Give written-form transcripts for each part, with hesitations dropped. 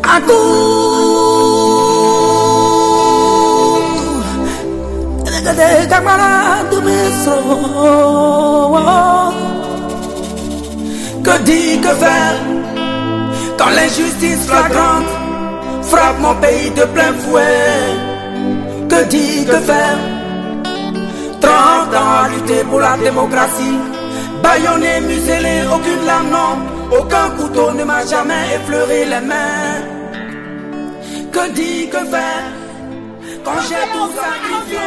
Aku de camarades de Misro. Que dit que faire quand l'injustice flagrante frappe mon pays de plein fouet? Que dit que faire? 30 ans à lutter pour la démocratie, bâillonné, muselé, aucune lame, non, aucun couteau ne m'a jamais effleuré les mains. Que dit que faire quand j'ai tout sacrifié?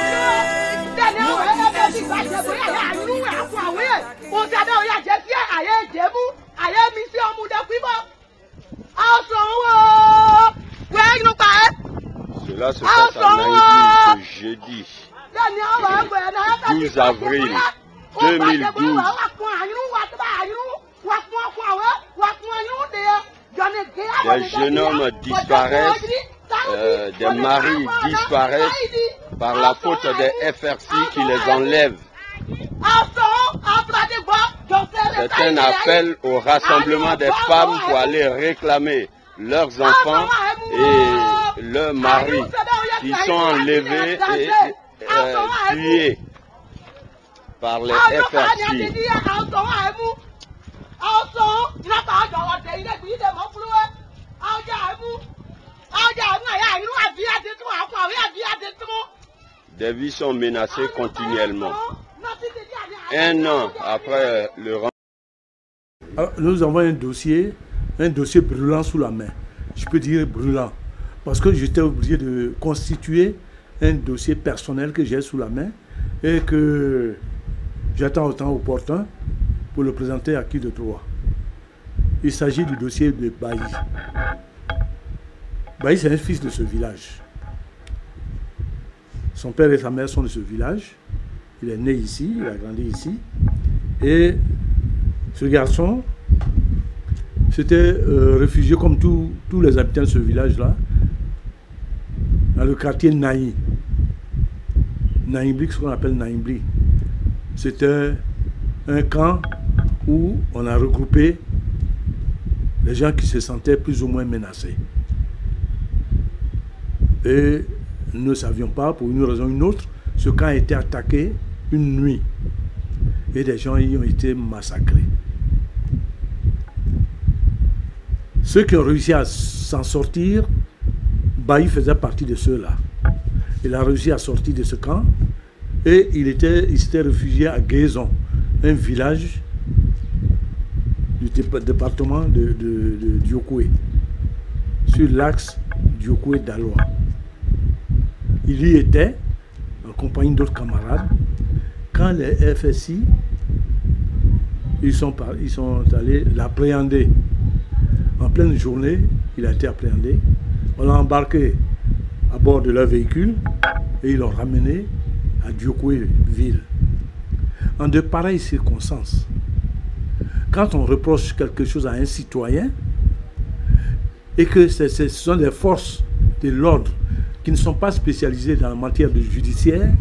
Cela se passe à Naïbi ce jeudi 12 avril 2012. Des jeunes hommes disparaissent, des maris disparaissent par la faute des FRC qui les enlèvent. C'est un appel au rassemblement des femmes pour aller réclamer leurs enfants et leurs maris qui sont enlevés et tués par les FRC. Des vies sont menacées continuellement. Un an après le renvoi. Nous avons un dossier brûlant sous la main. Je peux dire brûlant. Parce que j'étais obligé de constituer un dossier personnel que j'ai sous la main et que j'attends au temps opportun pour le présenter à qui de droit. Il s'agit du dossier de Bailly. Bailly, c'est un fils de ce village. Son père et sa mère sont de ce village. Il est né ici, il a grandi ici. Et ce garçon s'était réfugié comme tous les habitants de ce village-là, dans le quartier Naï. Naïmbli, ce qu'on appelle Naïmbli. C'était un camp où on a regroupé les gens qui se sentaient plus ou moins menacés. Et nous ne savions pas, pour une raison ou une autre, ce camp a été attaqué une nuit. Et des gens y ont été massacrés. Ceux qui ont réussi à s'en sortir, Bailly faisait partie de ceux-là. Il a réussi à sortir de ce camp et il s'était réfugié à Guézon, un village du département de Diokoué, sur l'axe Diokoué-Daloa. Il y était, en compagnie d'autres camarades, quand les FSI ils sont allés l'appréhender. En pleine journée, il a été appréhendé. On l'a embarqué à bord de leur véhicule et ils l'ont ramené à Diokoué-Ville. En de pareilles circonstances, quand on reproche quelque chose à un citoyen et que ce sont des forces de l'ordre qui ne sont pas spécialisées dans la matière de judiciaire,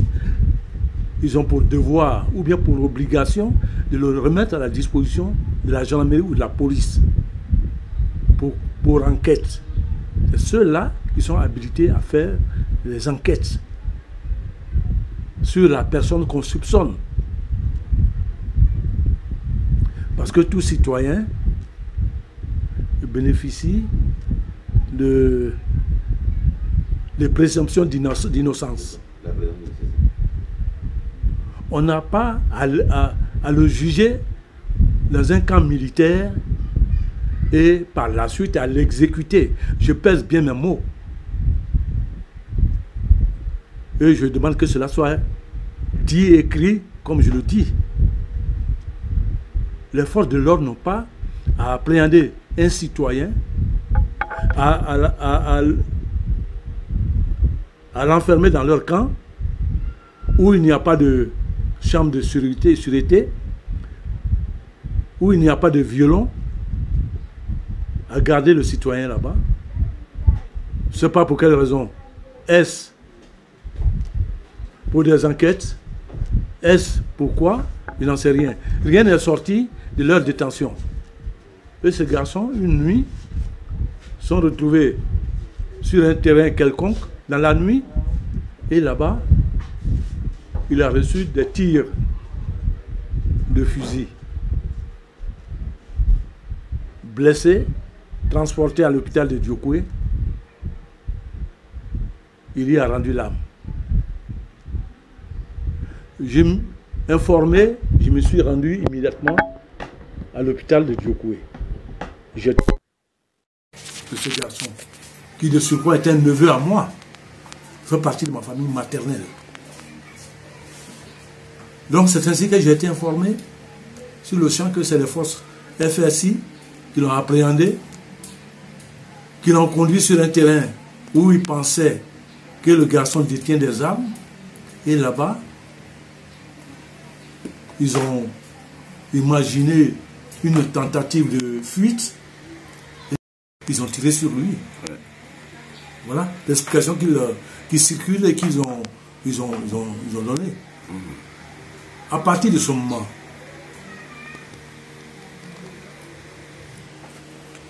ils ont pour devoir ou bien pour obligation de le remettre à la disposition de la gendarmerie ou de la police pour enquête. C'est ceux-là qui sont habilités à faire les enquêtes sur la personne qu'on soupçonne. Parce que tout citoyen bénéficie de présomptions d'innocence. On n'a pas à le juger dans un camp militaire et par la suite à l'exécuter. Je pèse bien mes mots. Et je demande que cela soit dit et écrit comme je le dis. Les forces de l'ordre n'ont pas à appréhender un citoyen, à l'enfermer dans leur camp où il n'y a pas de chambre de sûreté, où il n'y a pas de violon, à garder le citoyen là-bas. Je ne sais pas pour quelle raison. Est-ce pour des enquêtes? Est-ce pourquoi? Je n'en sais rien. Rien n'est sorti de leur détention. Et ce garçon, une nuit, sont retrouvés sur un terrain quelconque dans la nuit et là-bas, il a reçu des tirs de fusil. Blessé, transporté à l'hôpital de Diokoué, il y a rendu l'âme. J'ai informé, je me suis rendu immédiatement à l'hôpital de Diokoué. J'ai de ce garçon, qui de surcroît est un neveu à moi, fait partie de ma famille maternelle. Donc c'est ainsi que j'ai été informé sur le champ que c'est les forces FSI qui l'ont appréhendé, qui l'ont conduit sur un terrain où ils pensaient que le garçon détient des armes, et là-bas, ils ont imaginé une tentative de fuite, et ils ont tiré sur lui. Voilà l'explication qui circule et qu'ils ont donnée. À partir de ce moment,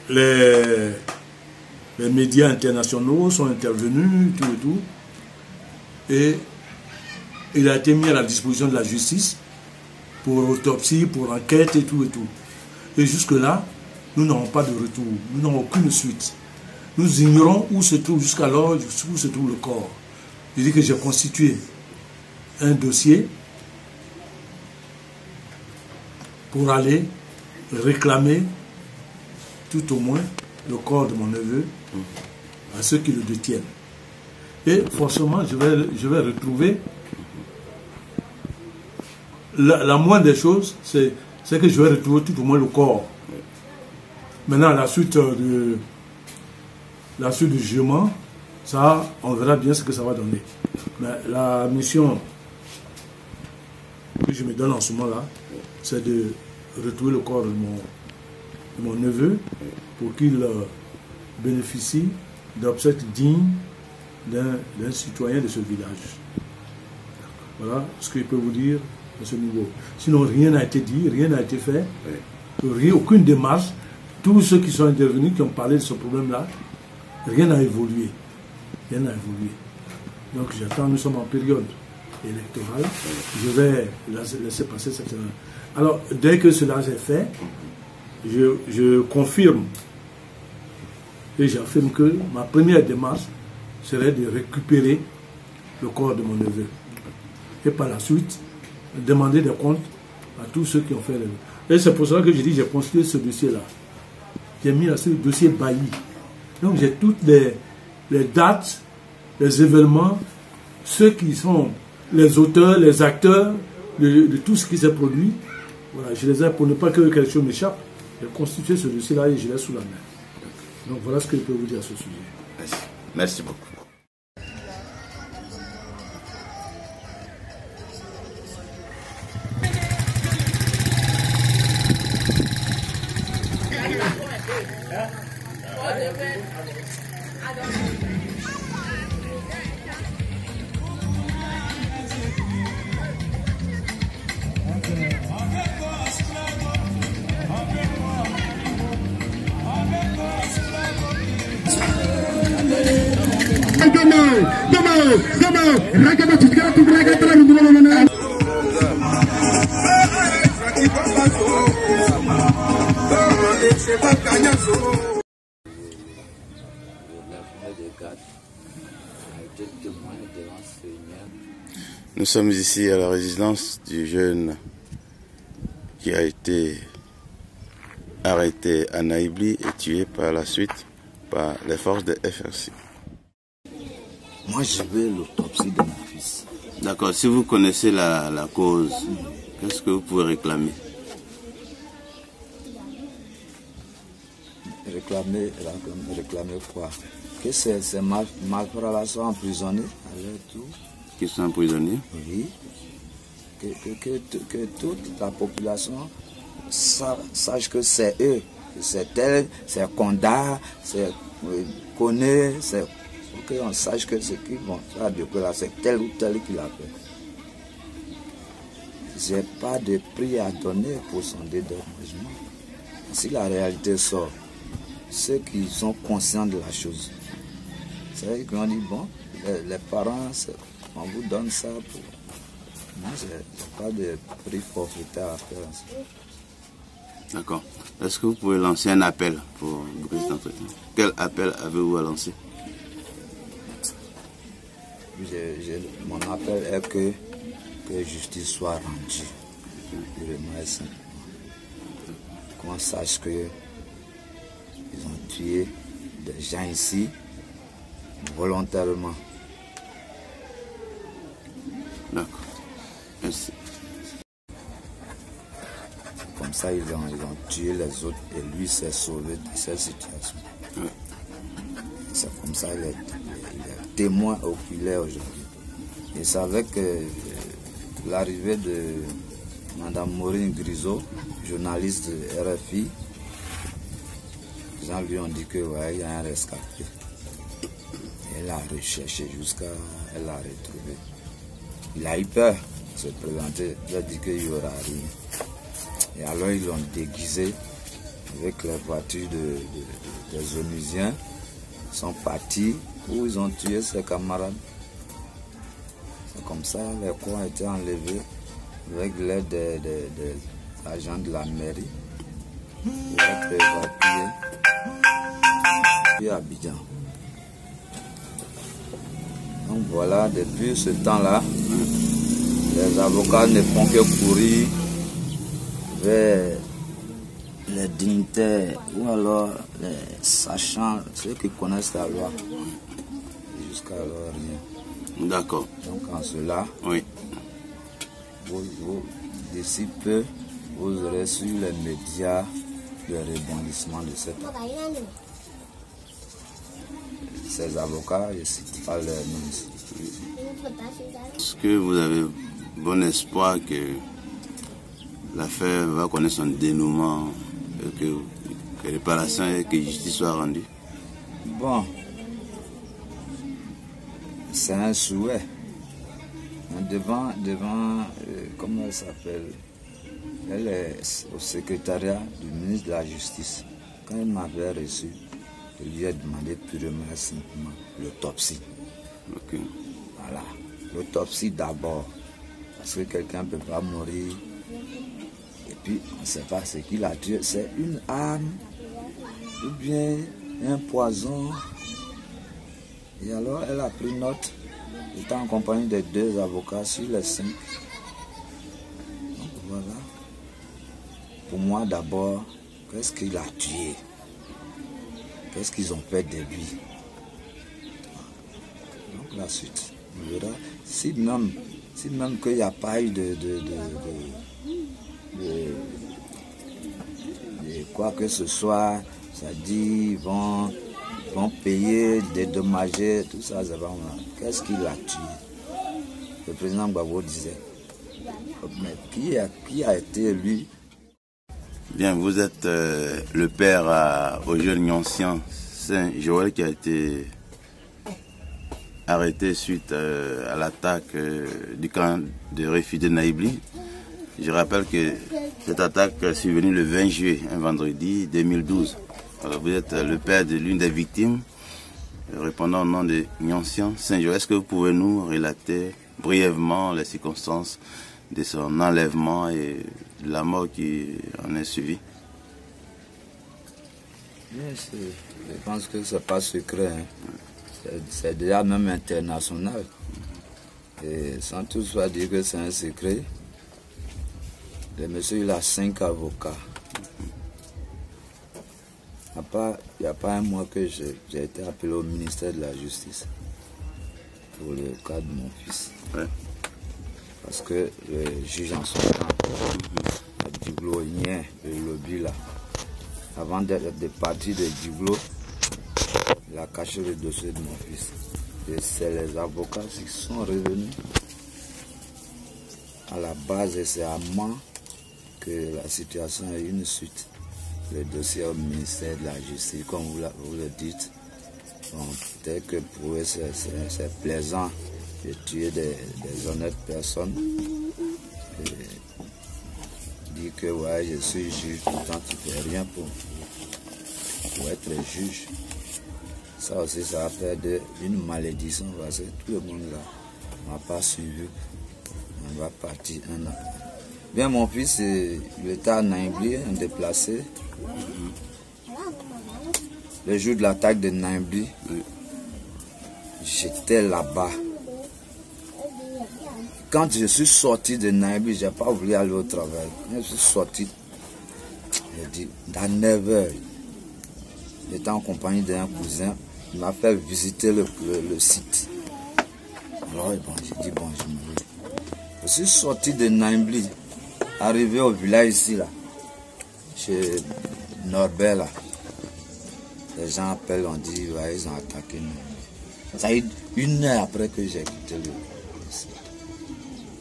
les médias internationaux sont intervenus, et il a été mis à la disposition de la justice pour autopsie, pour enquête et tout. Et jusque-là, nous n'avons pas de retour, nous n'avons aucune suite. Nous ignorons où se trouve jusqu'alors, où se trouve le corps. Je dis que j'ai constitué un dossier pour aller réclamer tout au moins le corps de mon neveu à ceux qui le détiennent. Et forcément, je vais retrouver la moindre des choses, c'est que je vais retrouver tout au moins le corps. Maintenant, la suite du jugement, ça, on verra bien ce que ça va donner. Mais la mission que je me donne en ce moment-là, c'est de retrouver le corps de mon neveu pour qu'il bénéficie d'obsèques dignes d'un citoyen de ce village. Voilà ce que je peux vous dire à ce niveau. Sinon, rien n'a été dit, rien n'a été fait, aucune démarche. Tous ceux qui sont intervenus, qui ont parlé de ce problème-là, rien n'a évolué. Rien n'a évolué. Donc j'attends, nous sommes en période électorale, je vais laisser passer cette... Alors, dès que cela est fait, je confirme et j'affirme que ma première démarche serait de récupérer le corps de mon neveu. Et par la suite, demander des comptes à tous ceux qui ont fait le... Et c'est pour cela que je dis j'ai constitué ce dossier-là. J'ai mis là ce dossier Bailly. Donc j'ai toutes les dates, les événements, ceux qui sont les auteurs, les acteurs de tout ce qui s'est produit. Voilà, je les ai pour ne pas que quelque chose m'échappe. J'ai constitué ce dossier-là et je l'ai sous la main. Donc voilà ce que je peux vous dire à ce sujet. Merci. Merci beaucoup. Nous sommes ici à la résidence du jeune qui a été arrêté à Naïbli et tué par la suite par les forces de FRC. Moi, je veux l'autopsie de mon fils. D'accord. Si vous connaissez la cause, qu'est-ce que vous pouvez réclamer? Réclamer quoi? Que ces malfrats sont emprisonnés à leur tour. Qu'ils sont emprisonnés? Oui. Que toute la population sache que c'est eux, c'est tel, c'est Konda, c'est Koné, c'est... Pour qu'on sache que ce qu'ils vont faire de là, c'est tel ou tel qui l'a fait. Je n'ai pas de prix à donner pour son dédommagement. Si la réalité sort, ceux qui sont conscients de la chose. C'est eux qui ont dit, bon, les parents, on vous donne ça pour... Non, c'est pas de prix forfaitaire à faire. D'accord. Est-ce que vous pouvez lancer un appel pour le président? Quel appel avez-vous à lancer? Mon appel est que justice soit rendue. Qu'on sache que ils ont tué des gens ici volontairement. D'accord. Merci. Comme ça, ils ont tué les autres et lui s'est sauvé de cette situation. Oui. C'est comme ça qu'il est témoin oculaire aujourd'hui. Il savait que l'arrivée de Mme Maureen Grisot, journaliste de RFI, les gens lui ont dit que ouais, il y a un rescapé. Elle a recherché jusqu'à elle l'a retrouvé. Il a eu peur de se présenter, il a dit qu'il n'y aura rien. Et alors ils l'ont déguisé avec la voiture des Onusiens. Ils sont partis où ils ont tué ses camarades. C'est comme ça les corps ont été enlevés avec l'aide des agents de la mairie pour être évacués puis à Abidjan. Donc voilà, depuis ce temps-là, les avocats ne font que courir vers les dignitaires ou alors les sachants, ceux qui connaissent la loi. Jusqu'à alors rien. D'accord. Donc en cela, oui. Vous, d'ici peu, vous aurez sur les médias le rebondissement de ces avocats, je ne cite pas leur nom ici. Est-ce que vous avez bon espoir que l'affaire va connaître son dénouement, que réparation et que justice soit rendue? Bon, c'est un souhait. Devant comment elle s'appelle? Elle est au secrétariat du ministre de la Justice. Quand elle m'avait reçu, je lui ai demandé purement et simplement l'autopsie. Okay. Voilà, l'autopsie d'abord. Parce que quelqu'un ne peut pas mourir. Et puis, on ne sait pas ce qui l'a tué. C'est une arme ou bien un poison. Et alors, elle a pris note. Elle était en compagnie de 2 avocats sur les 5. Donc voilà. Pour moi, d'abord, qu'est-ce qu'il a tué? Qu'est-ce qu'ils ont fait de lui? Donc la suite, on verra. Si même qu'il n'y a pas eu de quoi que ce soit, ça dit ils vont payer, dédommager, tout ça, ça va. Qu'est-ce qu'il a tué? Le président Gbagbo disait. Mais qui a été lui? Bien, vous êtes le père au jeune Nyoncien Saint-Joël qui a été arrêté suite à l'attaque du camp de réfugiés de Naïbli. Je rappelle que cette attaque est survenue le 20 juillet, un vendredi 2012. Alors, vous êtes le père de l'une des victimes, répondant au nom de Nyoncien Saint-Joël. Est-ce que vous pouvez nous relater brièvement les circonstances de son enlèvement et de la mort qui en est suivie? Je pense que ce n'est pas secret. Hein. C'est déjà même international. Et sans toutefois dire que c'est un secret, le monsieur il a 5 avocats. Il n'y a pas un mois que j'ai été appelé au ministère de la Justice pour le cas de mon fils. Ouais. Parce que le juge en son temps a Djiblo, le lobby là. Avant de partir de Djiblo, il a caché le dossier de mon fils. Et c'est les avocats qui sont revenus à la base et c'est à moi que la situation a eu une suite. Le dossier au ministère de la Justice, comme vous le dites. Bon, peut-être que pour eux c'est plaisant de tuer des honnêtes personnes. Et dire que ouais, je suis juge, pourtant tu ne fais rien pour pour être juge. Ça aussi, ça a fait d'une malédiction parce que tout le monde là ne m'a pas suivi. On va partir un an. Bien, mon fils, il était à Naimbli, un déplacé. Le jour de l'attaque de Naimbli, j'étais là-bas. Quand je suis sorti de Naimbli, je n'ai pas voulu aller au travail. Quand je suis sorti, j'ai dit, dans 9 heures, j'étais en compagnie d'un cousin, il m'a fait visiter le site. Alors, bon, j'ai dit, bon, je me vais. Je suis sorti de Naimbli, arrivé au village ici, là, chez Norbert, là. Les gens appellent, on dit, ouais, ils ont attaqué nous. Ça a eu 1 heure après que j'ai quitté le site.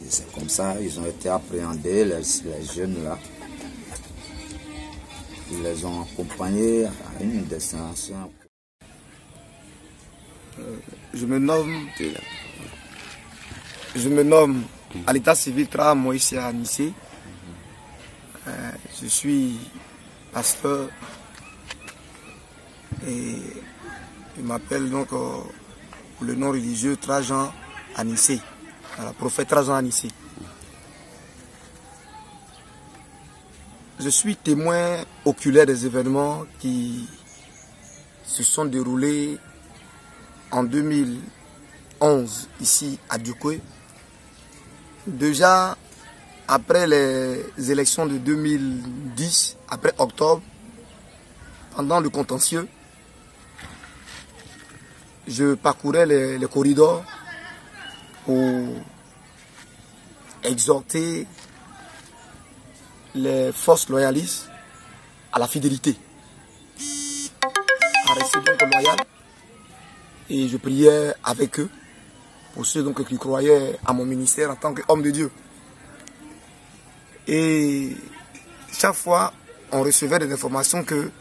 Et c'est comme ça, ils ont été appréhendés, les jeunes là. Ils les ont accompagnés à une destination. Je me nomme à l'état civil Tra Moïse Anissé. Je suis pasteur et je m'appelle donc pour le nom religieux Trajan Anissé, prophète Trajan Anissé. Je suis témoin oculaire des événements qui se sont déroulés en 2011 ici à Djokwe. Déjà après les élections de 2010, après octobre, pendant le contentieux, je parcourais les corridors pour exhorter les forces loyalistes à la fidélité, à rester donc loyal. Et je priais avec eux, pour ceux donc qui croyaient à mon ministère en tant qu'homme de Dieu. Et chaque fois, on recevait des informations que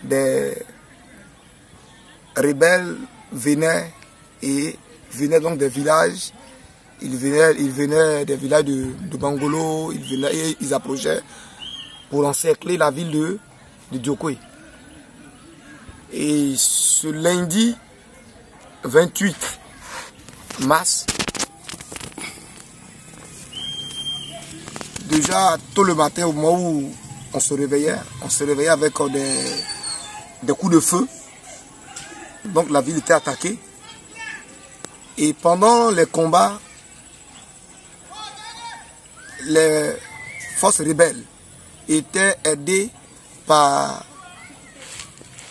des rebelles venaient donc des villages. Ils venaient des villages de Bangolo, ils approchaient pour encercler la ville de Djokwe. Et ce lundi 28 mars, déjà tôt le matin, au moment où on se réveillait avec des coups de feu. Donc la ville était attaquée. Et pendant les combats, les forces rebelles étaient aidées par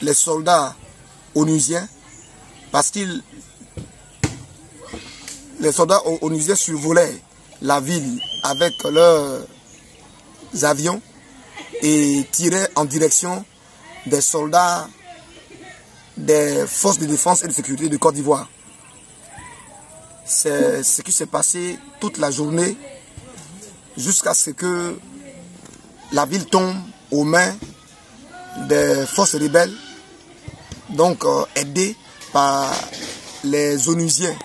les soldats onusiens, parce que les soldats onusiens survolaient la ville avec leurs avions et tiraient en direction des soldats des forces de défense et de sécurité de Côte d'Ivoire. C'est ce qui s'est passé toute la journée jusqu'à ce que la ville tombe aux mains des forces rebelles, donc aidées par les onusiens.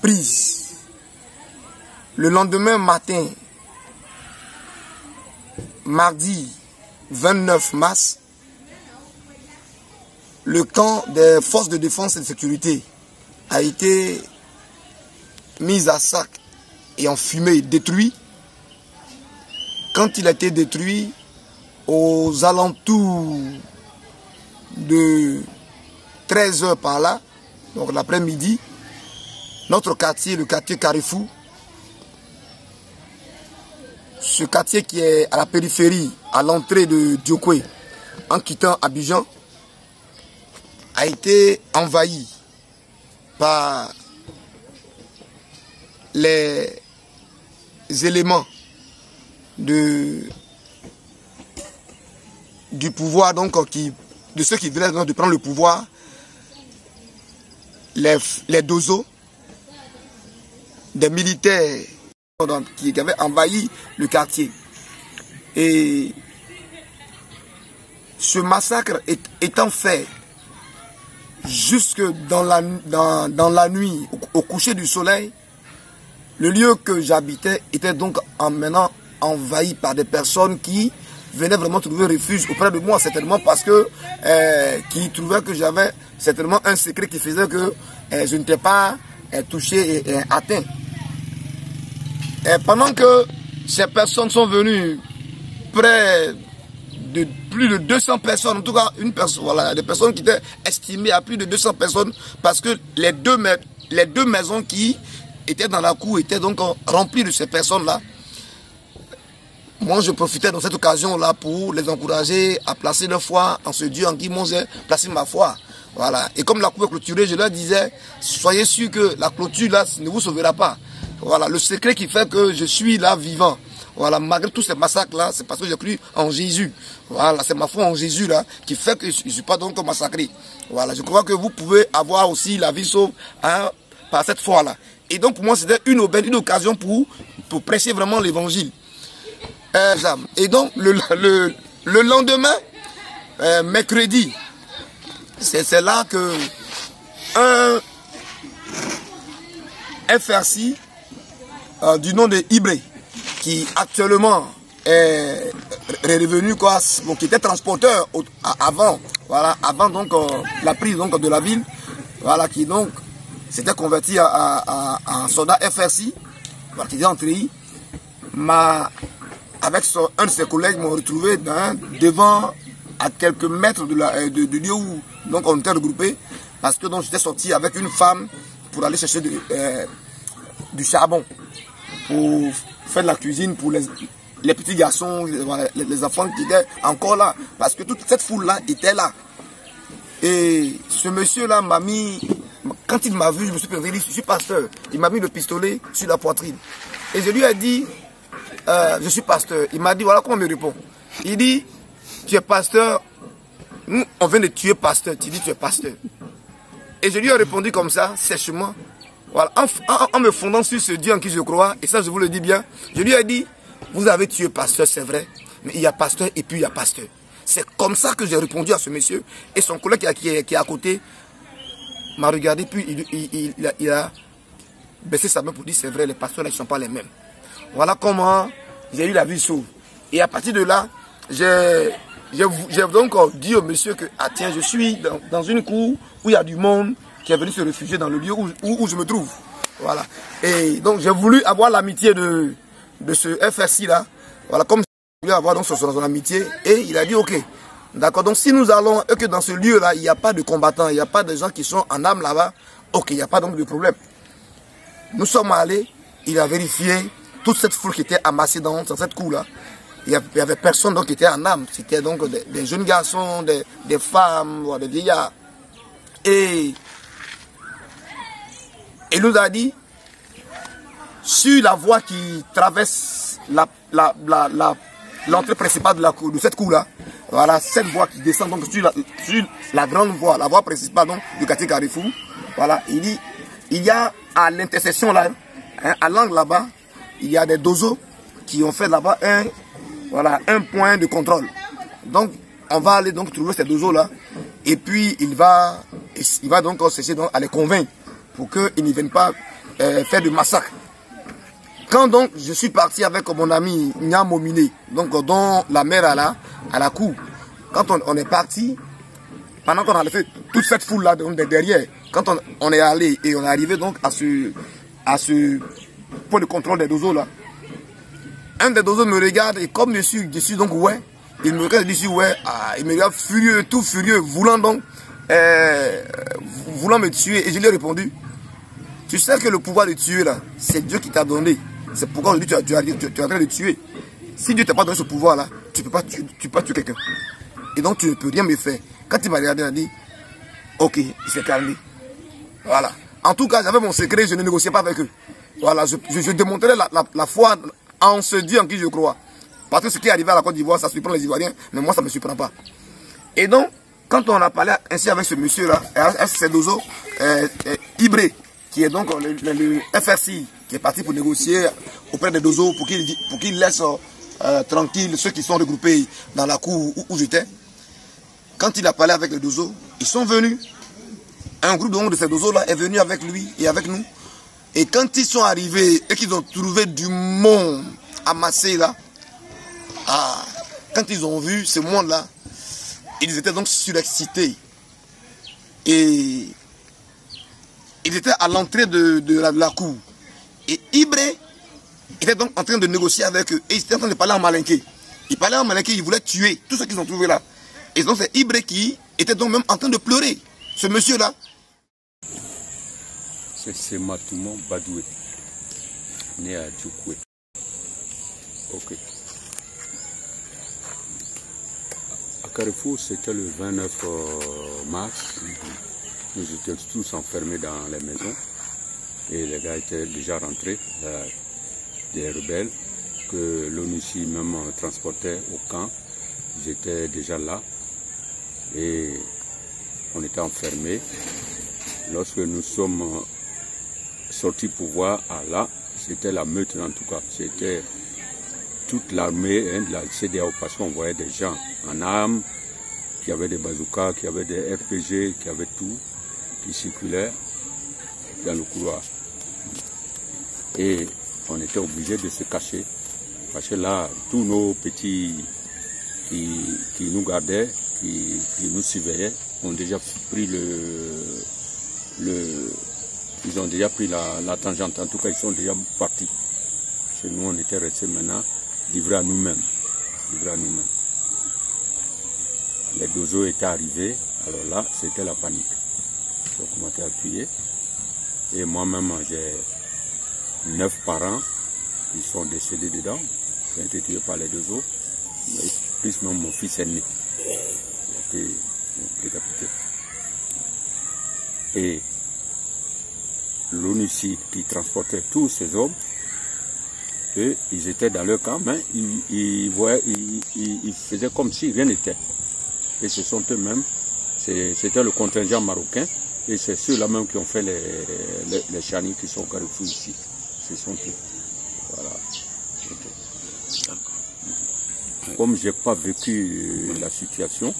Prise. Le lendemain matin, mardi 29 mars, le camp des forces de défense et de sécurité a été mis à sac et en fumée, détruit. Quand il a été détruit, aux alentours de 13 h par là, donc l'après-midi, notre quartier, le quartier Carrefour, ce quartier qui est à la périphérie, à l'entrée de Djokwe, en quittant Abidjan, a été envahi par les éléments du pouvoir, donc de ceux qui venaient de prendre le pouvoir, les dozos, des militaires qui avaient envahi le quartier. Et ce massacre étant fait jusque dans la nuit, au coucher du soleil, le lieu que j'habitais était donc maintenant envahi par des personnes qui venaient vraiment trouver refuge auprès de moi, certainement parce que qui trouvaient que j'avais certainement un secret qui faisait que je n'étais pas touché et atteint. Et pendant que ces personnes sont venues, près de plus de 200 personnes, en tout cas une personne, voilà, des personnes qui étaient estimées à plus de 200 personnes, parce que les deux maisons qui étaient dans la cour étaient donc remplies de ces personnes-là. Moi, je profitais de cette occasion-là pour les encourager à placer leur foi en ce Dieu en qui moi j'ai placé ma foi. Voilà. Et comme la cour est clôturée, je leur disais, soyez sûrs que la clôture là ne vous sauvera pas. Voilà, le secret qui fait que je suis là vivant. Voilà, malgré tous ces massacres-là, c'est parce que j'ai cru en Jésus. Voilà, c'est ma foi en Jésus là qui fait que je ne suis pas donc massacré. Voilà, je crois que vous pouvez avoir aussi la vie sauve hein, par cette foi-là. Et donc pour moi, c'était une aubaine, une occasion pour prêcher vraiment l'évangile. Et donc le lendemain, mercredi, c'est là que un FRC du nom de Ibré, qui actuellement est revenu quoi, bon, qui était transporteur avant, voilà, avant donc la prise donc de la ville, voilà, qui donc s'était converti à un soldat FRC, voilà, qui était en TRI, avec un de ses collègues m'ont retrouvé devant à quelques mètres du lieu où donc on était regroupés, parce que donc j'étais sorti avec une femme pour aller chercher du charbon pour faire de la cuisine pour les petits garçons, les enfants qui étaient encore là, parce que toute cette foule-là était là. Et ce monsieur-là m'a mis, quand il m'a vu, je me suis prévenu, je suis pasteur, il m'a mis le pistolet sur la poitrine. Et je lui ai dit, je suis pasteur. Il m'a dit, voilà comment il me répond. Il dit, tu es pasteur, nous on vient de tuer pasteur, tu dis tu es pasteur. Et je lui ai répondu comme ça, sèchement. Voilà, en me fondant sur ce Dieu en qui je crois, et ça je vous le dis bien, je lui ai dit, vous avez tué pasteur, c'est vrai, mais il y a pasteur et puis il y a pasteur. C'est comme ça que j'ai répondu à ce monsieur, et son collègue qui est à côté m'a regardé, puis il a baissé sa main pour dire, c'est vrai, les pasteurs ne sont pas les mêmes. Voilà comment j'ai eu la vie sauve. Et à partir de là, j'ai donc dit au monsieur que, ah tiens, je suis dans une cour où il y a du monde qui est venu se réfugier dans le lieu où je me trouve. Voilà. Et donc j'ai voulu avoir l'amitié de ce FRC là. Voilà, comme je voulais avoir donc son amitié. Et il a dit ok. D'accord. Donc si nous allons, et que dans ce lieu là, il n'y a pas de combattants, il n'y a pas de gens qui sont en âme là-bas, ok, il n'y a pas donc de problème. Nous sommes allés, il a vérifié toute cette foule qui était amassée dans cette cour là. Il n'y avait personne donc qui était en âme. C'était donc des jeunes garçons, des femmes, des vieillards. Et il nous a dit, sur la voie qui traverse l'entrée principale de cette cour-là, voilà, cette voie qui descend donc sur la grande voie, la voie principale donc, du quartier Carrefour, voilà, il dit, il y a à l'intersection là, hein, à l'angle là-bas, il y a des dozos qui ont fait là-bas un point de contrôle. Donc, on va aller donc trouver ces dozos là, et puis il va donc essayer à les convaincre pour qu'ils ne viennent pas faire de massacre. Quand donc je suis parti avec mon ami Nyamomine, donc dont la mère à la cour, quand on est parti, pendant qu'on a fait toute cette foule là derrière, quand on est allé et on est arrivé donc à ce point de contrôle des dozos là, un des dozos me regarde et comme je suis donc ouais, il me regarde ici ouais, il me regarde furieux, tout furieux, voulant me tuer, et je lui ai répondu, tu sais que le pouvoir de tuer là, c'est Dieu qui t'a donné. C'est pourquoi aujourd'hui tu es en train de tuer. Si Dieu t'a pas donné ce pouvoir là, tu peux pas tuer quelqu'un. Et donc tu ne peux rien me faire. Quand il m'a regardé, il a dit, ok, il s'est calmé. Voilà. En tout cas, j'avais mon secret, je ne négociais pas avec eux. Voilà, je démontrais la foi en ce Dieu en qui je crois. Parce que ce qui est arrivé à la Côte d'Ivoire, ça surprend les Ivoiriens, mais moi ça ne me surprend pas. Et donc, quand on a parlé ainsi avec ce monsieur-là, c'est Dozo, Ibré, qui est donc le FRC, qui est parti pour négocier auprès des Dozo pour qu'il laisse tranquille ceux qui sont regroupés dans la cour où j'étais. Quand il a parlé avec les Dozo, ils sont venus. Un groupe de ces Dozo-là est venu avec lui et avec nous. Et quand ils sont arrivés et qu'ils ont trouvé du monde amassé là, quand ils ont vu ce monde-là, ils étaient donc surexcités. Et ils étaient à l'entrée de la cour. Et Ibré était donc en train de négocier avec eux. Et ils étaient en train de parler en malinké. Ils parlaient en malinké, ils voulaient tuer tous ceux qu'ils ont trouvés là. Et donc c'est Ibré qui était donc même en train de pleurer. Ce monsieur-là. C'est Matouman Badoué, né à Djoukoué. Ok. À Carrefour, c'était le 29 mars. Nous étions tous enfermés dans les maisons. Et les gars étaient déjà rentrés, des rebelles, que l'ONUCI même transportait au camp. Ils étaient déjà là. Et on était enfermés. Lorsque nous sommes sortis pour voir, là, c'était la meute en tout cas. C'était toute l'armée de la CEDEAO, parce qu'on voyait des gens en armes, qui avaient des bazookas, qui avaient des RPG, qui avaient tout, qui circulaient dans le couloir. Et on était obligé de se cacher, parce que là, tous nos petits qui nous gardaient, qui nous surveillaient, ont déjà pris ils ont déjà pris la tangente. En tout cas, ils sont déjà partis. Chez nous, on était restés maintenant livrés à nous-mêmes. Les dozos étaient arrivés. Alors là, c'était la panique. Donc, on m'a été appuyé. Et moi-même, j'ai 9 parents qui sont décédés dedans. Qui ont été tués par les dozos. Plus même mon fils aîné. Il a été décapité. Et l'ONUCI qui transportait tous ces hommes, et ils étaient dans leur camp, mais ils faisaient comme si rien n'était. Et ce sont eux-mêmes, c'était le contingent marocain, et c'est ceux-là même qui ont fait les charniers qui sont au Carrefour ici. Ce sont eux. Voilà. Comme je n'ai pas vécu la situation,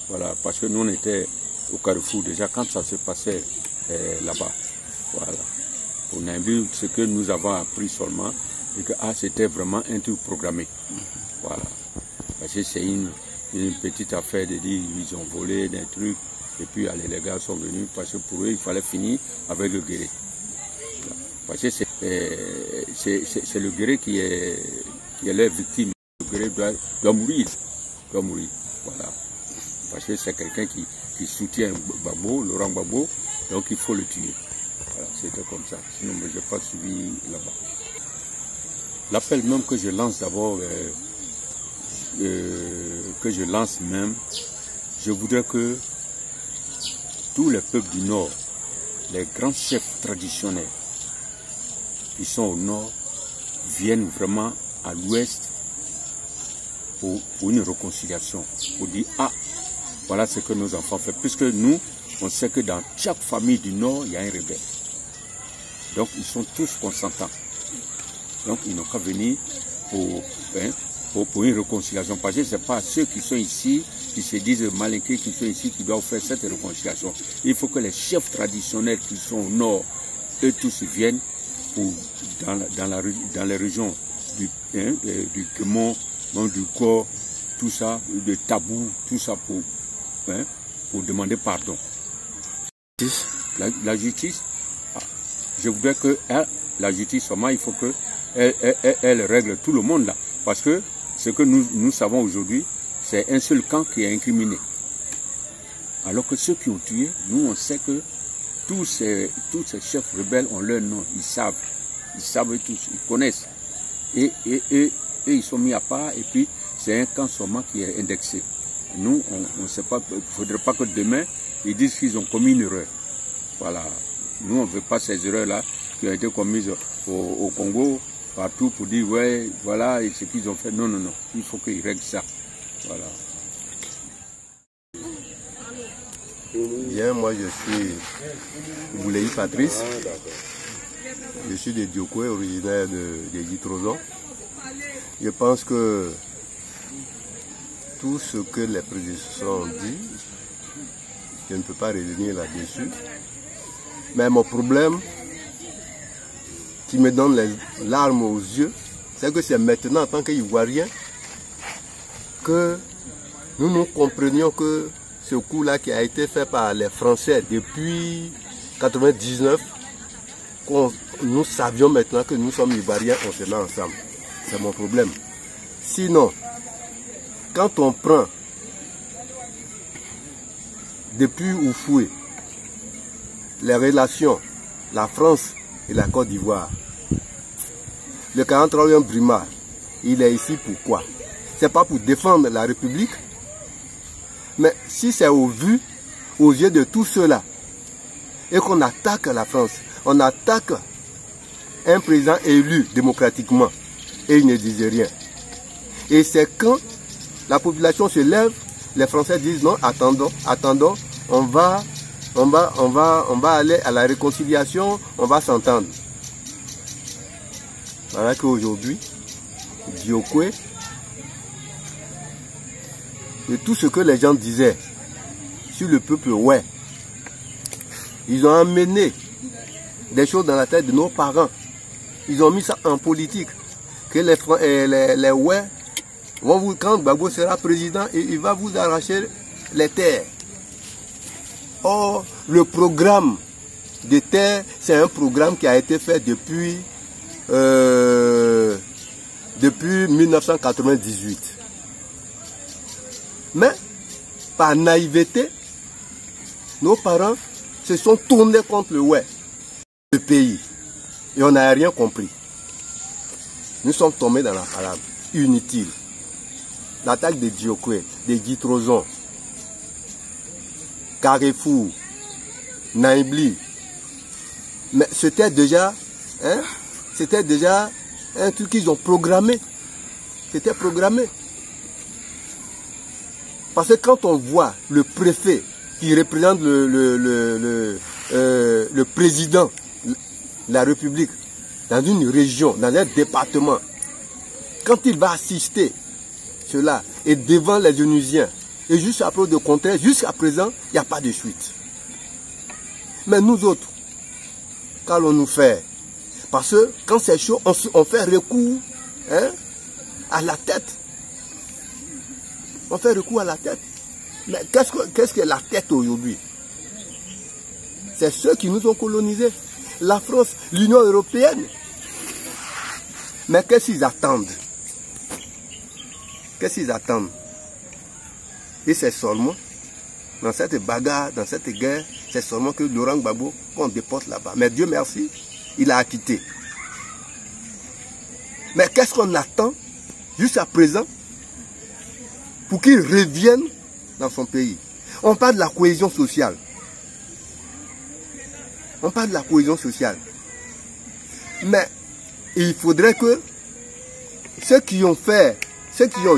voilà, parce que nous on était au Carrefour déjà quand ça se passait là-bas. Voilà. On a vu ce que nous avons appris seulement, et que c'était vraiment un truc programmé. Voilà. Parce que c'est une petite affaire de dire ils ont volé des trucs, et puis allez, les gars sont venus, parce que pour eux il fallait finir avec le guéré. Voilà. Parce que c'est le guéré qui est leur victime. Le guéré doit mourir. Voilà. Parce que c'est quelqu'un qui soutient Gbagbo, Laurent Gbagbo, donc il faut le tuer. Voilà, c'était comme ça. Sinon, je n'ai pas suivi là-bas. L'appel même que je lance d'abord, je voudrais que tous les peuples du Nord, les grands chefs traditionnels qui sont au Nord, viennent vraiment à l'Ouest pour une réconciliation, pour dire voilà ce que nos enfants font. Puisque nous, on sait que dans chaque famille du Nord, il y a un rebelle. Donc, ils sont tous consentants. Donc, ils n'ont qu'à venir pour une réconciliation. Parce que ce n'est pas ceux qui sont ici, qui se disent malinqués, qui sont ici, qui doivent faire cette réconciliation. Il faut que les chefs traditionnels qui sont au Nord, eux tous viennent dans les régions du Kémon, du Corps, tout ça, de Tabou, tout ça pour demander pardon. La justice, je voudrais que la justice, seulement, il faut qu'elle règle tout le monde là. Parce que ce que nous savons aujourd'hui, c'est un seul camp qui est incriminé. Alors que ceux qui ont tué, nous on sait que tous ces chefs rebelles ont leur nom, ils savent tous, ils connaissent. Et ils sont mis à part, et puis c'est un camp seulement qui est indexé. Nous, on ne sait pas, il ne faudrait pas que demain, ils disent qu'ils ont commis une erreur. Voilà. Nous, on ne veut pas ces erreurs-là qui ont été commises au Congo, partout, pour dire, ouais, voilà, et ce qu'ils ont fait. Non, il faut qu'ils règlent ça. Voilà. Bien, moi, je suis Boulei Patrice. Je suis de Diokoué, originaire de Yitrozo. Je pense que tout ce que les prédécesseurs ont dit, je ne peux pas revenir là-dessus. Mais mon problème qui me donne les larmes aux yeux, c'est que c'est maintenant, en tant qu'Ivoirien, que nous comprenions que ce coup-là qui a été fait par les Français depuis 1999, nous savions maintenant que nous sommes Ivoiriens, on se met ensemble. C'est mon problème. Sinon, quand on prend depuis Oufoué, les relations, la France et la Côte d'Ivoire, le 43e Brimard, il est ici pourquoi? C'est pas pour défendre la République, mais si c'est aux yeux de tous ceux-là, et qu'on attaque la France, on attaque un président élu démocratiquement, et il ne disait rien. Et c'est quand la population se lève, les Français disent non, attendons, on va aller à la réconciliation, on va s'entendre. Voilà qu'aujourd'hui, Diokwe, et tout ce que les gens disaient sur le peuple, ouais, ils ont amené des choses dans la tête de nos parents. Ils ont mis ça en politique. Que les ouais, quand Gbagbo sera président, il va vous arracher les terres. Or, le programme de terre, c'est un programme qui a été fait depuis 1998. Mais, par naïveté, nos parents se sont tournés contre le pays. Et on n'a rien compris. Nous sommes tombés dans la parade inutile. L'attaque de Diokwe, de Guy Trozon, Carrefour, Naibli. Mais c'était déjà un truc qu'ils ont programmé. C'était programmé. Parce que quand on voit le préfet qui représente le président de la République dans une région, dans un département, quand il va assister cela et devant les Onusiens, et juste après de contraire, jusqu'à présent, il n'y a pas de suite. Mais nous autres, qu'allons-nous faire? Parce que quand c'est chaud, on fait recours à la tête. On fait recours à la tête. Mais qu'est-ce que la tête aujourd'hui? C'est ceux qui nous ont colonisés. La France, l'Union européenne. Mais qu'est-ce qu'ils attendent? Qu'est-ce qu'ils attendent? Et c'est seulement, dans cette bagarre, dans cette guerre, c'est seulement que Laurent Gbagbo, qu'on déporte là-bas. Mais Dieu merci, il a acquitté. Mais qu'est-ce qu'on attend jusqu'à présent pour qu'il revienne dans son pays? On parle de la cohésion sociale. On parle de la cohésion sociale. Mais il faudrait que ceux qui ont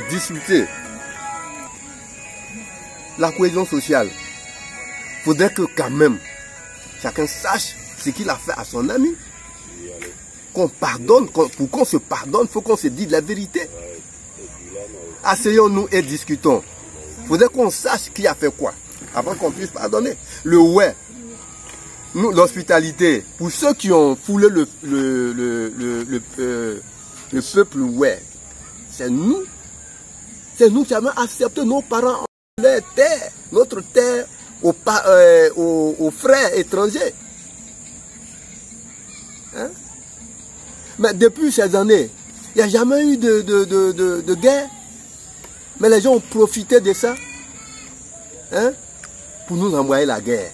discuté la cohésion sociale, il faudrait que quand même chacun sache ce qu'il a fait à son ami. Qu'on pardonne, pour qu'on se pardonne, il faut qu'on se dise la vérité. Asseyons-nous et discutons. Il faudrait qu'on sache qui a fait quoi, avant qu'on puisse pardonner. Le ouais, nous, l'hospitalité, pour ceux qui ont foulé le peuple ouais, c'est nous qui avons accepté nos parents, leur terre, notre terre aux frères étrangers. Hein? Mais depuis ces années, il n'y a jamais eu de guerre. Mais les gens ont profité de ça pour nous envoyer la guerre.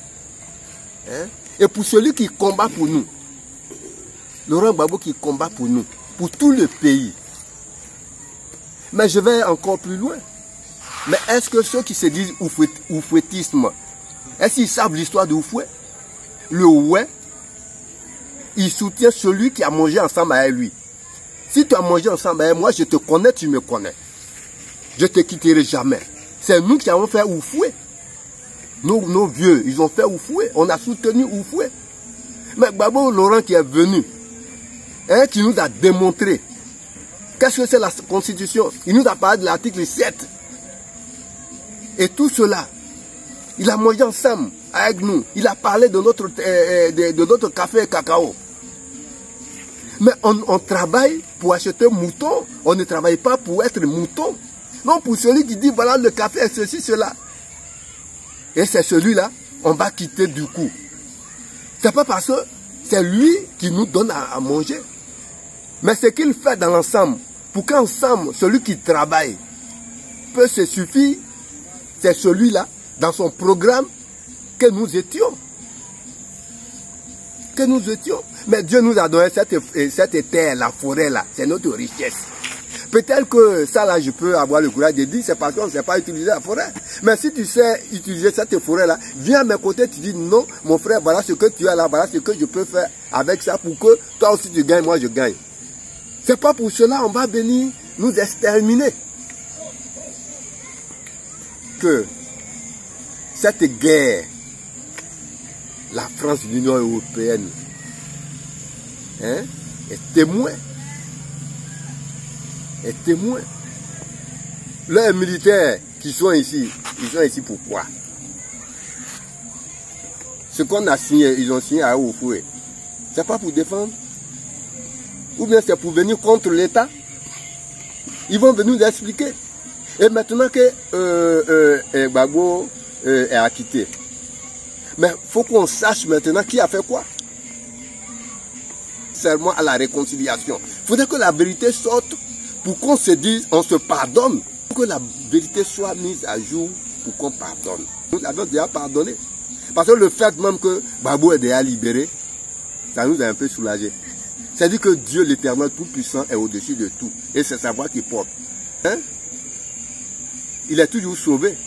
Et pour celui qui combat pour nous, Laurent Gbagbo qui combat pour nous, pour tout le pays. Mais je vais encore plus loin. Mais est-ce que ceux qui se disent oufouettisme, est-ce qu'ils savent l'histoire de Oufoué? Le ouais, il soutient celui qui a mangé ensemble avec lui. Si tu as mangé ensemble avec moi, je te connais, tu me connais. Je ne te quitterai jamais. C'est nous qui avons fait Oufoué. Nos vieux, ils ont fait Oufoué. On a soutenu Oufoué. Mais Gbagbo Laurent qui est venu, qui nous a démontré qu'est-ce que c'est la Constitution. Il nous a parlé de l'article 7. Et tout cela, il a mangé ensemble avec nous. Il a parlé de notre café et cacao. Mais on travaille pour acheter mouton. On ne travaille pas pour être mouton. Non, pour celui qui dit, voilà, le café est ceci, cela. Et c'est celui-là, on va quitter du coup. C'est pas parce que c'est lui qui nous donne à manger. Mais ce qu'il fait dans l'ensemble, pour qu'ensemble, celui qui travaille peut se suffire, c'est celui-là, dans son programme, que nous étions. Que nous étions. Mais Dieu nous a donné cette terre, la forêt là, c'est notre richesse. Peut-être que ça là, je peux avoir le courage de dire, c'est parce qu'on ne sait pas utiliser la forêt. Mais si tu sais utiliser cette forêt là, viens à mes côtés, tu dis non, mon frère, voilà ce que tu as là, voilà ce que je peux faire avec ça pour que toi aussi tu gagnes, moi je gagne. C'est pas pour cela on va venir nous exterminer. Que cette guerre, la France, l'Union européenne, hein, est témoin. Est témoin. Les militaires qui sont ici, ils sont ici pourquoi? Ce qu'on a signé, ils ont signé à Oufoué. C'est pas pour défendre? Ou bien c'est pour venir contre l'État? Ils vont venir nous expliquer. Et maintenant que Gbagbo est acquitté, mais il faut qu'on sache maintenant qui a fait quoi. Seulement à la réconciliation. Il faudrait que la vérité sorte pour qu'on se dise, on se pardonne. Pour que la vérité soit mise à jour pour qu'on pardonne. Nous l'avons déjà pardonné. Parce que le fait même que Gbagbo est déjà libéré, ça nous a un peu soulagé. C'est-à-dire que Dieu l'Éternel Tout-Puissant est au-dessus de tout. Et c'est sa voix qui porte. Hein? Il est toujours sauvé.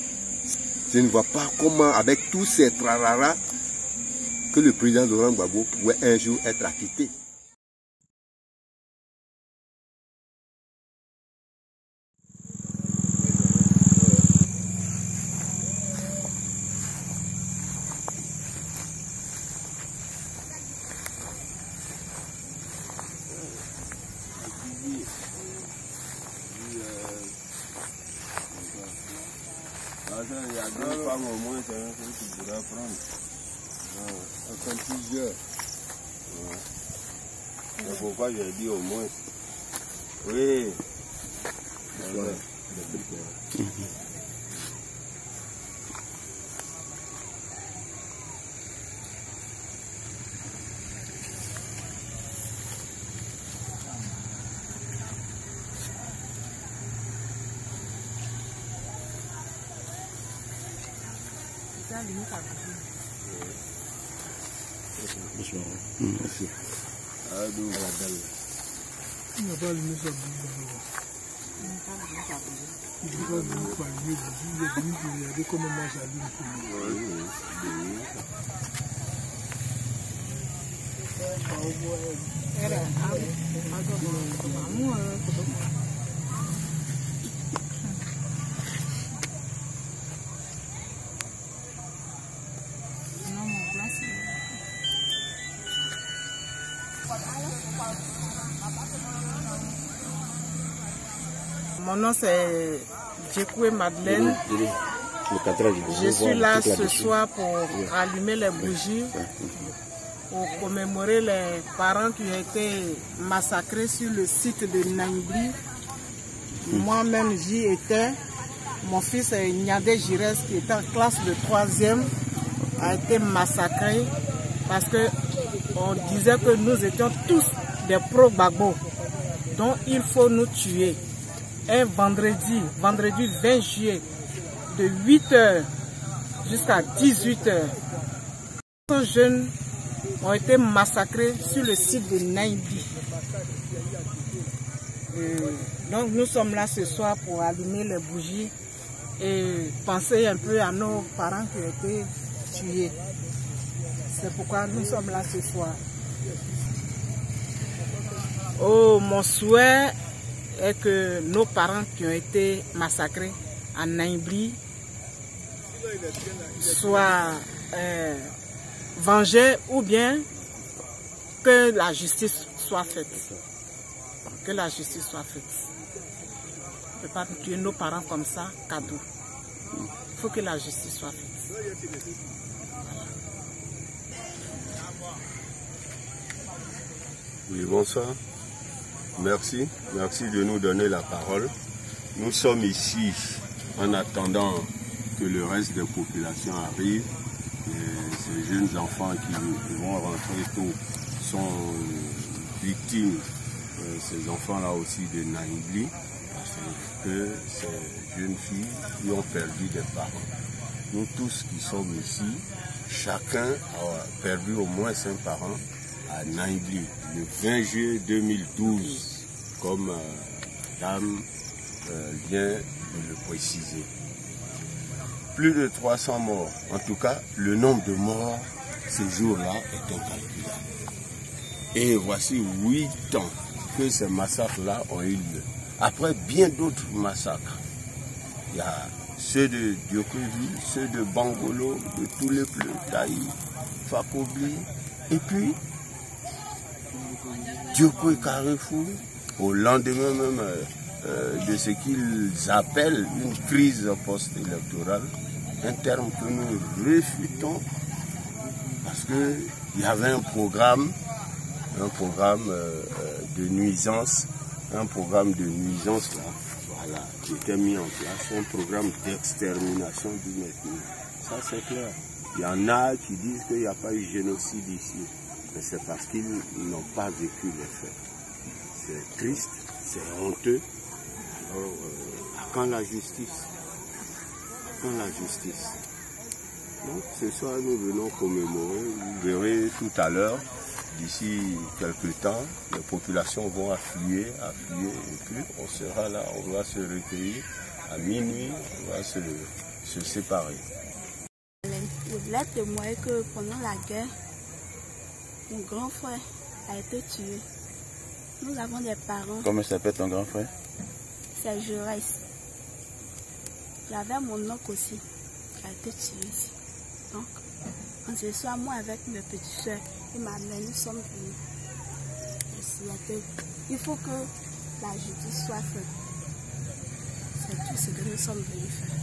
Je ne vois pas comment, avec tous ces trararas, que le président Laurent Gbagbo pourrait un jour être acquitté. Il y a deux femmes au moins, c'est un truc que tu pourrais prendre. Enfin, plusieurs. C'est pourquoi j'ai dit au moins. Oui. Merci. Il n'a pas allumé sa bouche. Il n'a pas venu parler, il est venu regarder comment moi j'allume pour lui. Mon nom c'est Djekoué Madeleine. Je suis là ce soir pour allumer les bougies, pour commémorer les parents qui ont été massacrés sur le site de Naïbli. Moi-même j'y étais. Mon fils Niadé Girès, qui était en classe de 3e, a été massacré parce qu'on disait que nous étions tous des pro-Gbagbo. Donc il faut nous tuer. Un vendredi 20 juillet, de 8h jusqu'à 18h, 100 jeunes ont été massacrés sur le site de Naïbi. Donc nous sommes là ce soir pour allumer les bougies et penser un peu à nos parents qui ont été tués. C'est pourquoi nous sommes là ce soir. Oh, mon souhait est que nos parents qui ont été massacrés à Naïbli soient vengés ou bien que la justice soit faite. Que la justice soit faite. On ne peut pas tuer nos parents comme ça, cadeau. Il faut que la justice soit faite. Oui, bonsoir. Merci de nous donner la parole. Nous sommes ici en attendant que le reste des populations arrive. Ces jeunes enfants qui vont rentrer tôt sont victimes, ces enfants-là aussi, de Naïbli, parce que ces jeunes filles qui ont perdu des parents. Nous tous qui sommes ici, chacun a perdu au moins 5 parents à Naïbli, le 20 juillet 2012, comme Dame vient de le préciser. Plus de 300 morts. En tout cas, le nombre de morts ce jour-là est incalculable. Et voici 8 ans que ces massacres-là ont eu lieu. Après bien d'autres massacres. Il y a ceux de Diokovi, ceux de Bangolo, de Toulepleu, Taï, Fakobli. Et puis, Dioko et Carrefour, au lendemain même de ce qu'ils appellent une crise post-électorale, un terme que nous réfutons parce qu'il y avait un programme de nuisance, là, voilà, qui était mis en place, un programme d'extermination du Métis. Ça c'est clair. Il y en a qui disent qu'il n'y a pas eu génocide ici, mais c'est parce qu'ils n'ont pas vécu les faits. C'est triste, c'est honteux. Alors, quand la justice? Donc ce soir nous venons commémorer, vous verrez tout à l'heure, d'ici quelques temps, les populations vont affluer, et puis on sera là, on va se recueillir à minuit, on va se séparer. Je voulais témoigner que pendant la guerre, mon grand frère a été tué. Nous avons des parents. Comment s'appelle ton grand frère? C'est Jaurès. J'avais mon oncle aussi qui a été tué ici. Donc, en ce soir, moi avec mes petites soeurs et ma mère, nous sommes venus. Il faut que la justice soit faite. C'est tout ce que nous sommes venus faire.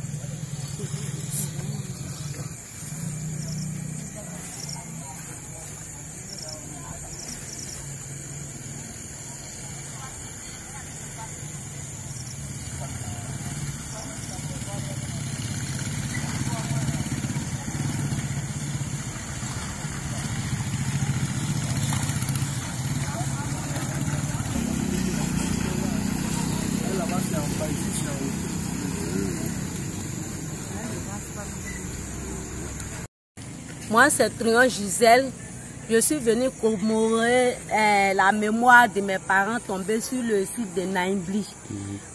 Moi, c'est Trion Gisèle. Je suis venue commémorer la mémoire de mes parents tombés sur le site de Naïbli.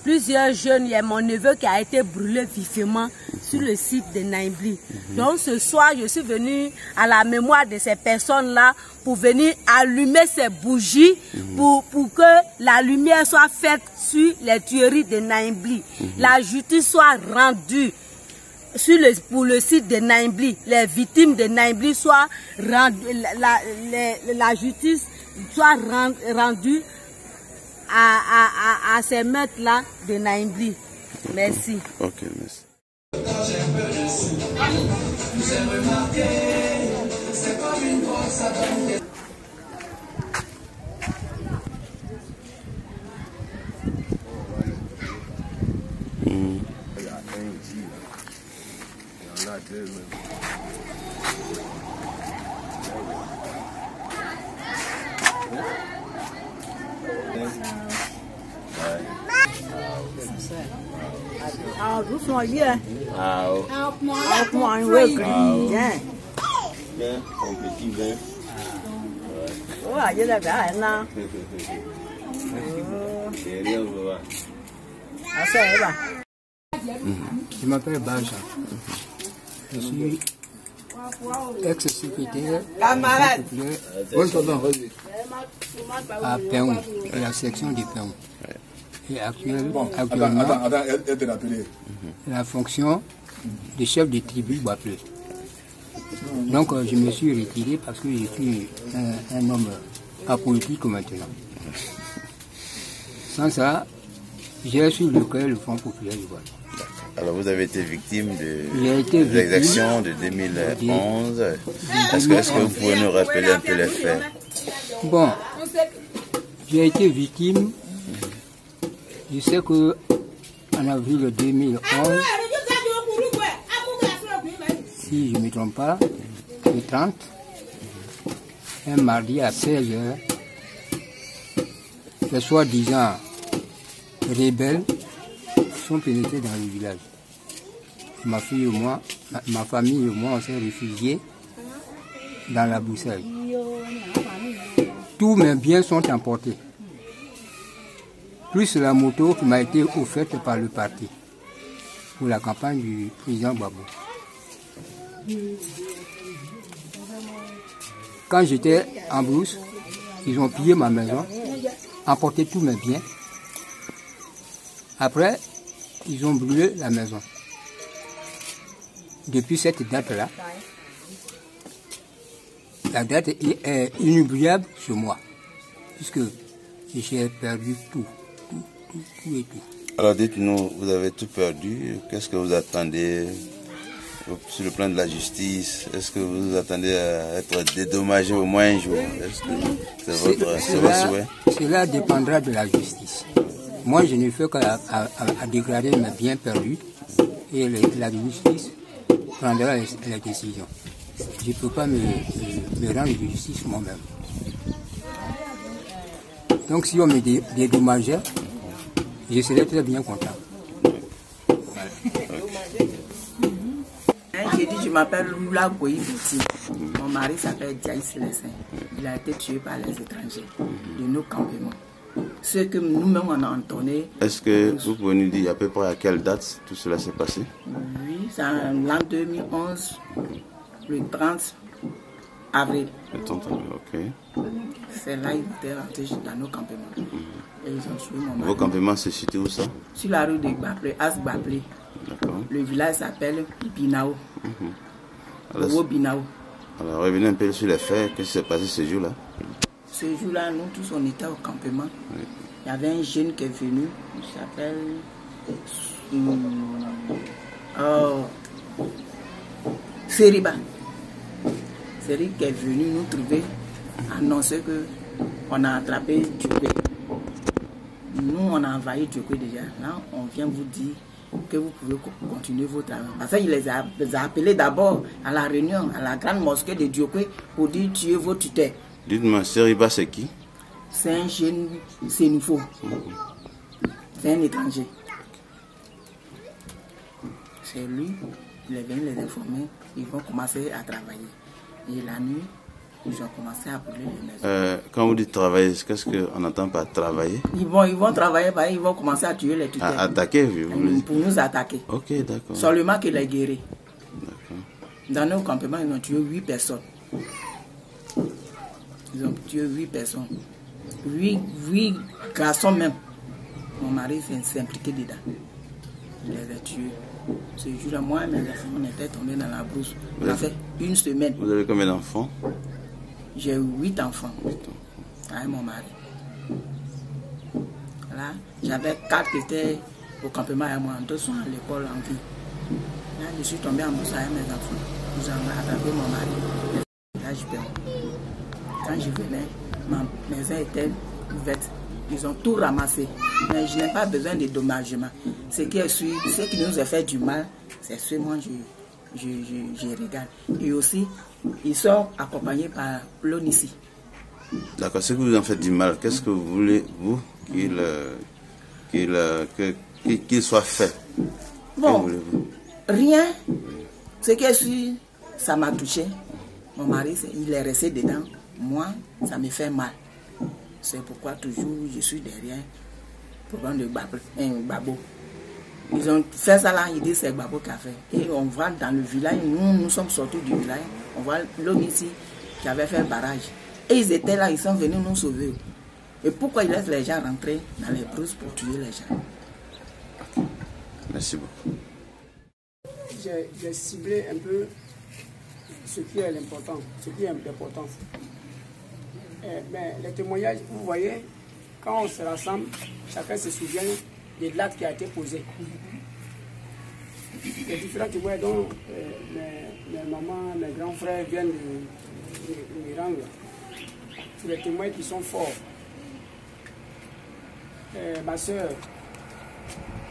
Plusieurs jeunes, il y a mon neveu qui a été brûlé vivement sur le site de Naïbli. Donc ce soir, je suis venue à la mémoire de ces personnes-là pour venir allumer ces bougies pour que la lumière soit faite sur les tueries de Naïbli. La justice soit rendue. Pour le site de Naïbli, les victimes de Naïbli soient rendues, la justice soit rendue à ces maîtres-là de Naïbli. Merci. Ok, merci. Je m'appelle Baja. Je suis ex-secrétaire à Péon, la section de Péon. Et actuellement, la fonction de chef de tribu Boapleu. Donc je me suis retiré parce que je suis un homme apolitique maintenant. Sans ça, j'ai su le cœur le Front populaire du Boapleu. Alors vous avez été victime des exactions de 2011. Est-ce que vous pouvez nous rappeler un peu les faits? Bon, j'ai été victime. Je sais que en avril 2011, si je ne me trompe pas, le 30, un mardi à 16h, les soi-disant rebelles sont pénétrés dans le village. Ma fille et moi, ma famille et moi, on s'est réfugiés dans la broussaille. Tous mes biens sont emportés. Plus la moto qui m'a été offerte par le parti pour la campagne du président Gbagbo. Quand j'étais en brousse, ils ont pillé ma maison, emporté tous mes biens. Après, ils ont brûlé la maison. Depuis cette date-là, la date est inoubliable sur moi, puisque j'ai perdu tout et tout. Alors dites-nous, vous avez tout perdu, qu'est-ce que vous attendez sur le plan de la justice? Est-ce que vous attendez à être dédommagé au moins un jour? Est-ce que c'est votre souhait? Cela dépendra de la justice. Moi, je ne fais qu'à déclarer mes biens perdus et la justice prendra les décisions. Je ne peux pas me rendre justice moi-même. Donc si on me dédommageait, je serais très bien content. Voilà. J'ai dit, je m'appelle Lula Goïbouti. Mon mari s'appelle Diaïs Lessin. Il a été tué par les étrangers de nos campements. Ce que nous-mêmes on a entonné. Est-ce que vous pouvez nous dire à peu près à quelle date tout cela s'est passé? Oui, c'est en l'an 2011, le 30 avril. Le 30 avril, ok. C'est là qu'ils étaient rentrés dans nos campements. Et ils ont tué mon mari. Vos campements se situent où ça? Sur la rue de Gbaplé, As-Gbaplé. Le village s'appelle Binao. Binao. Alors revenez un peu sur les faits. Qu'est-ce qui s'est passé ce jour-là? Ce jour-là, nous tous on était au campement. Oui. Il y avait un jeune qui est venu, il s'appelle Seriba. Seriba qui est venu nous trouver, annoncer qu'on a attrapé Djokwe. Nous on a envahi Djokwe déjà. Là on vient vous dire que vous pouvez continuer votre travail. Parce qu'il les a appelés d'abord à la réunion, à la grande mosquée de Djokwe pour dire tuer vos tuteurs. Dites-moi, Seriba c'est qui? C'est un jeune Sénifo. C'est un étranger. C'est lui, il est venu les informer, ils vont commencer à travailler. Et la nuit, ils ont commencé à brûler les maisons. Quand vous dites travailler, qu'est-ce qu'on entend par travailler? Ils vont travailler, ils vont commencer à tuer les tuteurs. Attaquer, pour nous attaquer. Ok, d'accord. Seulement que les guéris. Dans nos campements, ils ont tué 8 personnes. Ils ont tué 8 personnes. 8 garçons même. Mon mari s'est impliqué dedans. Il les a tués. Ce jour-là, moi et mes enfants, on était tombés dans la brousse. On a fait une semaine. Vous avez combien d'enfants? J'ai 8 enfants. Avec mon mari. Là, j'avais 4 qui étaient au campement avec moi. 2 sont à l'école en vie. Là, je suis tombé en brousse avec mes enfants. Nous avons attrapé mon mari. Là, je perds. Quand je venais, ma maison était ouverte. Ils ont tout ramassé. Mais je n'ai pas besoin de dédommagement. Ce qui nous a fait du mal, c'est ce que moi je regarde. Et aussi, ils sont accompagnés par l'ONICI. D'accord, ce que vous en faites du mal, qu'est-ce que vous voulez, vous, qu'il soit fait? Bon, rien. Ce que je suis, ça m'a touché. Mon mari, il est resté dedans. Moi, ça me fait mal. C'est pourquoi toujours je suis derrière le problème de Gbagbo. Ils ont fait ça là, ils disent c'est Gbagbo qui a fait. Et on voit dans le village, nous sommes sortis du village, on voit l'homme ici qui avait fait barrage. Et ils étaient là, ils sont venus nous sauver. Et pourquoi ils laissent les gens rentrer dans les brousses pour tuer les gens? Merci beaucoup. J'ai ciblé un peu ce qui est l'important, ce qui est l'importance. Mais les témoignages, vous voyez, quand on se rassemble, chacun se souvient de l'acte qui a été posé. Les différents témoignages dont mes mamans, mes grands frères viennent de me rendre, c'est des témoignages qui sont forts. Ma soeur,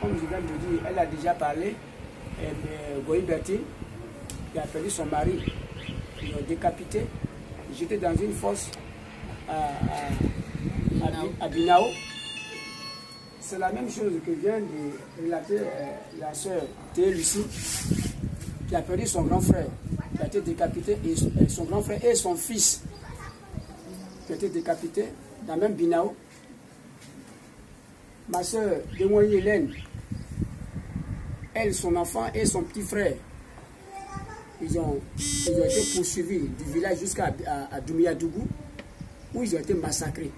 comme je viens de le dire, elle a déjà parlé. Goï Bertine, qui a perdu son mari, ils l'ont décapité. J'étais dans une fosse à Binao. C'est la même chose que vient de relater la sœur Théo Lucie, qui a perdu son grand frère, qui a été décapité, et son grand frère et son fils, qui a été décapité dans le même Binao. Ma sœur Demoye Hélène, elle, son enfant et son petit frère, ils ont été poursuivis du village jusqu'à Doumiadougou, où ils ont été massacrés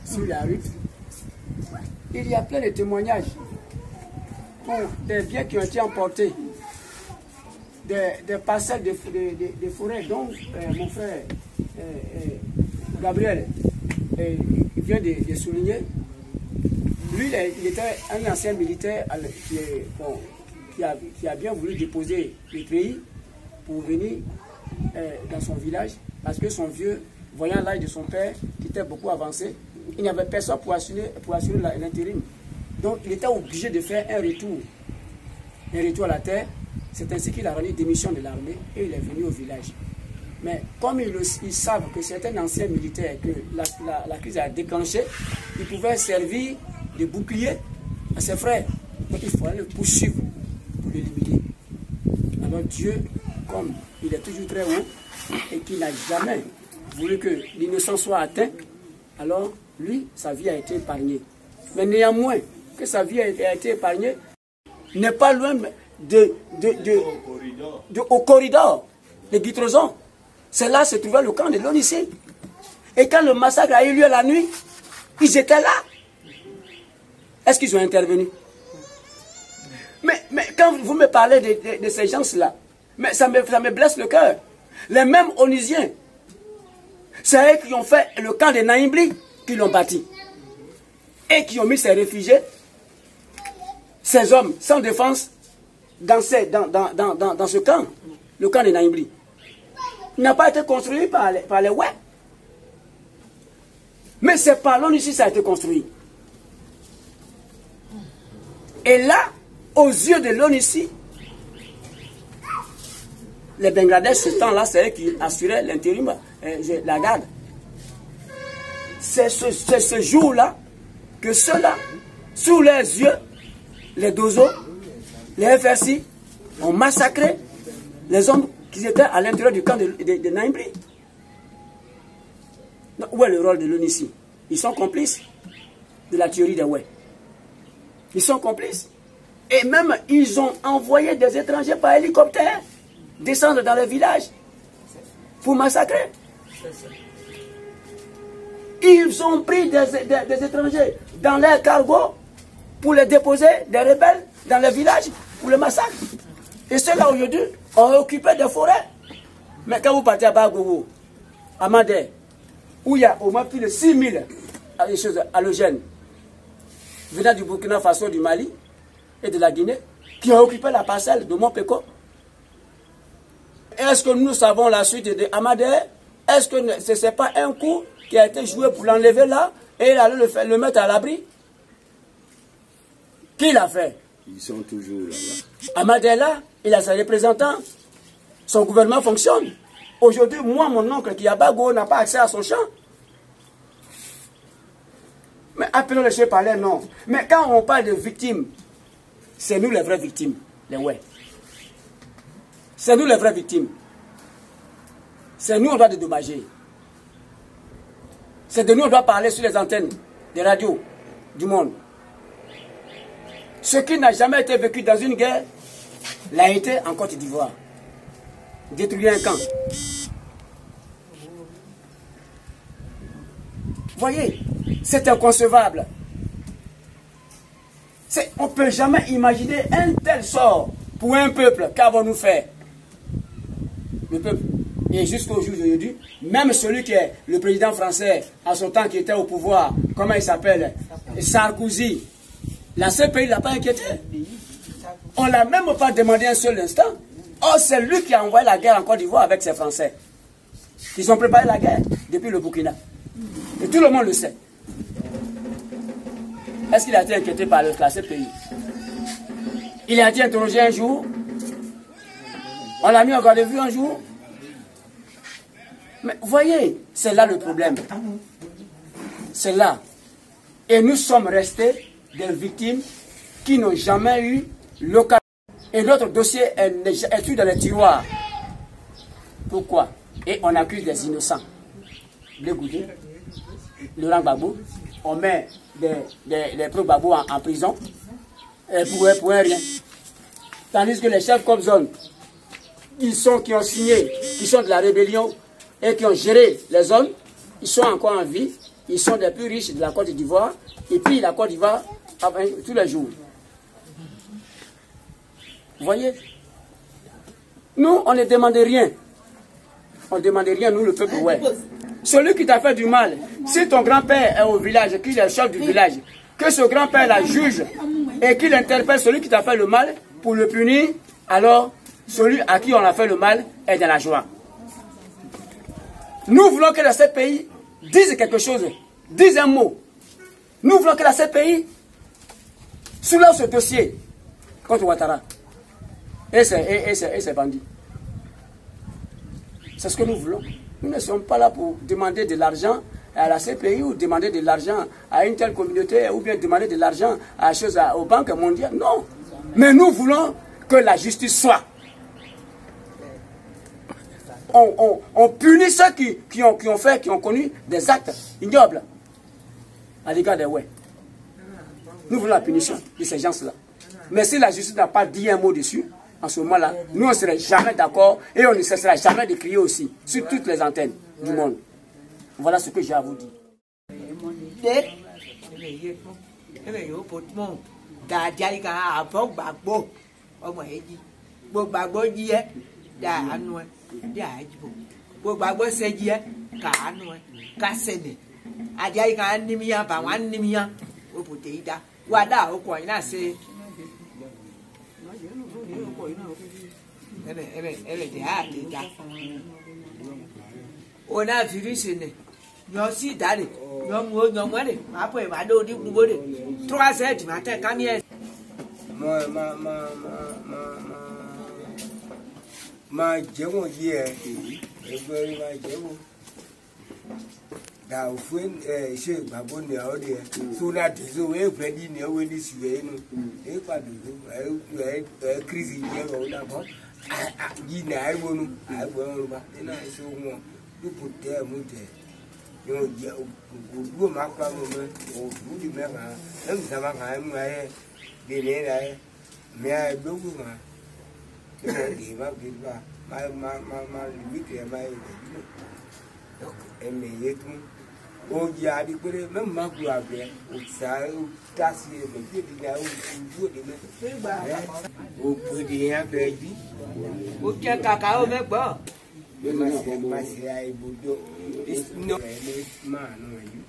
sur la rue. Il y a plein de témoignages pour des biens qui ont été emportés, des parcelles de forêt dont mon frère Gabriel il vient de souligner. Lui, il était un ancien militaire qui a bien voulu déposer le pays pour venir dans son village, parce que son vieux, voyant l'âge de son père, qui était beaucoup avancé, il n'y avait personne pour assurer l'intérim. Donc il était obligé de faire un retour à la terre. C'est ainsi qu'il a rendu démission de l'armée et il est venu au village. Mais comme ils savent que c'est un ancien militaire, que la crise a déclenché, il pouvait servir de bouclier à ses frères. Donc il fallait le poursuivre pour l'éliminer. Alors Dieu, comme il est toujours très haut et qu'il n'a jamais voulu que l'innocent soit atteint, alors lui, sa vie a été épargnée. Mais néanmoins, que sa vie a été épargnée, n'est pas loin au corridor de Guitrozon. C'est là se trouvait le camp de l'ONICI. Et quand le massacre a eu lieu la nuit, ils étaient là. Est-ce qu'ils ont intervenu? Mais quand vous me parlez de ces gens-là, mais ça me blesse le cœur. Les mêmes Onisiens, c'est eux qui ont fait le camp de Naïmbli, qui l'ont bâti. Et qui ont mis ces réfugiés, ces hommes sans défense, dans ce camp, le camp de Naïmbli. Il n'a pas été construit par les ouais. Mais c'est par l'ONICI que ça a été construit. Et là, aux yeux de l'ONICI, les Bangladesh, ce temps-là, c'est eux qui assuraient l'intérim, la garde. C'est ce jour-là que ceux-là, sous leurs yeux, les Dozo, les FRC, ont massacré les hommes qui étaient à l'intérieur du camp de Naïmbli. Où est le rôle de l'ONICI? Ils sont complices de la théorie des ouais. Ils sont complices. Et même, ils ont envoyé des étrangers par hélicoptère descendre dans le village pour massacrer. Ils ont pris des étrangers dans leur cargo pour les déposer, des rebelles, dans le village pour le massacre. Et ceux-là, aujourd'hui, ont occupé des forêts. Mais quand vous partez à Bagogo, à Madé, où il y a au moins plus de 6000 halogènes venant du Burkina Faso, du Mali et de la Guinée, qui ont occupé la parcelle de Montpeko. Est-ce que nous savons la suite de Amadé? Est-ce que ce n'est pas un coup qui a été joué pour l'enlever là et le mettre à l'abri? Qui l'a fait? Ils sont toujours là. Amadé là, il a ses représentants. Son gouvernement fonctionne. Aujourd'hui, moi, mon oncle qui est à Bago n'a pas accès à son champ. Mais appelons les chefs par leur nom. Mais quand on parle de victimes, c'est nous les vraies victimes, les ouais. C'est nous les vraies victimes. C'est nous on doit dédommager. C'est de nous on doit parler sur les antennes des radios du monde. Ce qui n'a jamais été vécu dans une guerre l'a été en Côte d'Ivoire. Détruire un camp. Voyez, c'est inconcevable. On ne peut jamais imaginer un tel sort pour un peuple. Qu'avons-nous fait? Le peuple. Et jusqu'au jour d'aujourd'hui, même celui qui est le président français à son temps qui était au pouvoir, comment il s'appelle? Sarkozy. La CPI ne l'a pas inquiété. On ne l'a même pas demandé un seul instant. Oh, c'est lui qui a envoyé la guerre en Côte d'Ivoire avec ses Français. Ils ont préparé la guerre depuis le Burkina. Et tout le monde le sait. est-ce qu'il a été inquiété par la CPI? Il a été interrogé un jour. On l'a mis en garde à vue un jour. Mais vous voyez, c'est là le problème. C'est là. Et nous sommes restés des victimes qui n'ont jamais eu l'occasion. Et notre dossier est tout dans les tiroirs. Pourquoi? Et on accuse des innocents. Blé Goudé, Laurent Gbagbo, on met les pro-Gbagbo en prison pour un rien. Tandis que les chefs comme zone, qui ont signé, qui sont de la rébellion et qui ont géré les zones, ils sont encore en vie, ils sont les plus riches de la Côte d'Ivoire, et puis la Côte d'Ivoire tous les jours. Vous voyez? Nous, on ne demandait rien. On ne demandait rien, nous, le peuple, ouais. Celui qui t'a fait du mal, si ton grand-père est au village, qu'il est le chef du village, que ce grand-père la juge et qu'il interpelle celui qui t'a fait le mal pour le punir, alors celui à qui on a fait le mal est dans la joie. Nous voulons que la CPI dise quelque chose, dise un mot. Nous voulons que la CPI soulève ce dossier contre Ouattara et ses bandits. C'est ce que nous voulons. Nous ne sommes pas là pour demander de l'argent à la CPI ou demander de l'argent à une telle communauté ou bien demander de l'argent aux banques mondiales. Non. Mais nous voulons que la justice soit. On punit ceux qui ont connu des actes ignobles à l'égard des ouais. Nous voulons la punition de ces gens-là. Mais si la justice n'a pas dit un mot dessus, en ce moment-là, nous on ne serait jamais d'accord et on ne cessera jamais de crier aussi sur toutes les antennes du monde. Voilà ce que j'ai à vous dire. On a virus ne si dale no mwale après va do di gbode 3h du matin quand il ma jemo ye e ma jemo da fuen se Gbagbo ne o de so na de so we fredi ne we di siwe no e pa do crise ye go na ko ji na ai wonu ai wonu ba ina so mo du putte mu de yo je o ma kwa mo me o du di me ma em sa ma ka mu ai de ne dai me ai do ku ma di ma bi ba ma li ke ma e me yetu o ya di pere me ma ku abe o sa o tasi e me di da o du de me o pe di ya be di o ke kaka o me gbo ma se ai budo no ma no you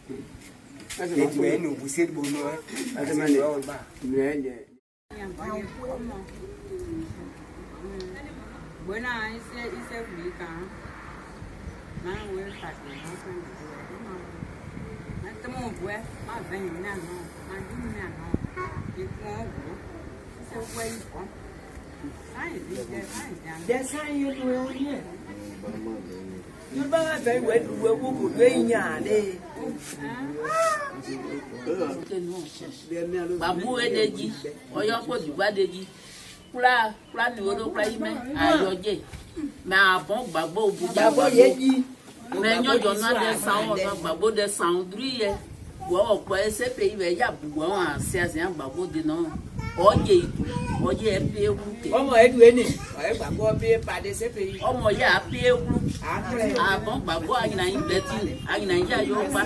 e ti no bu se bo no e ma le o ba Buena ese ubica. Ma we fast na so. Ma temo bue, ma ven na no, ma di na no. E ko go. Se we ko. Ai di de sai you do here. You ba be we ku nya le. Babu edeji, oyo ko digba deji. Kula ni odo kula ime ayoje me abon Gbagbo bu Gbagbo yeji me nyojo na de sound Gbagbo de soundri ye wo opo CPI we ya bu won ase Gbagbo de no oje pe ewu te omo edu eni o Gbagbo pe pade CPI omo ya pe ewu abon Gbagbo agina yin beti agina ya yo pa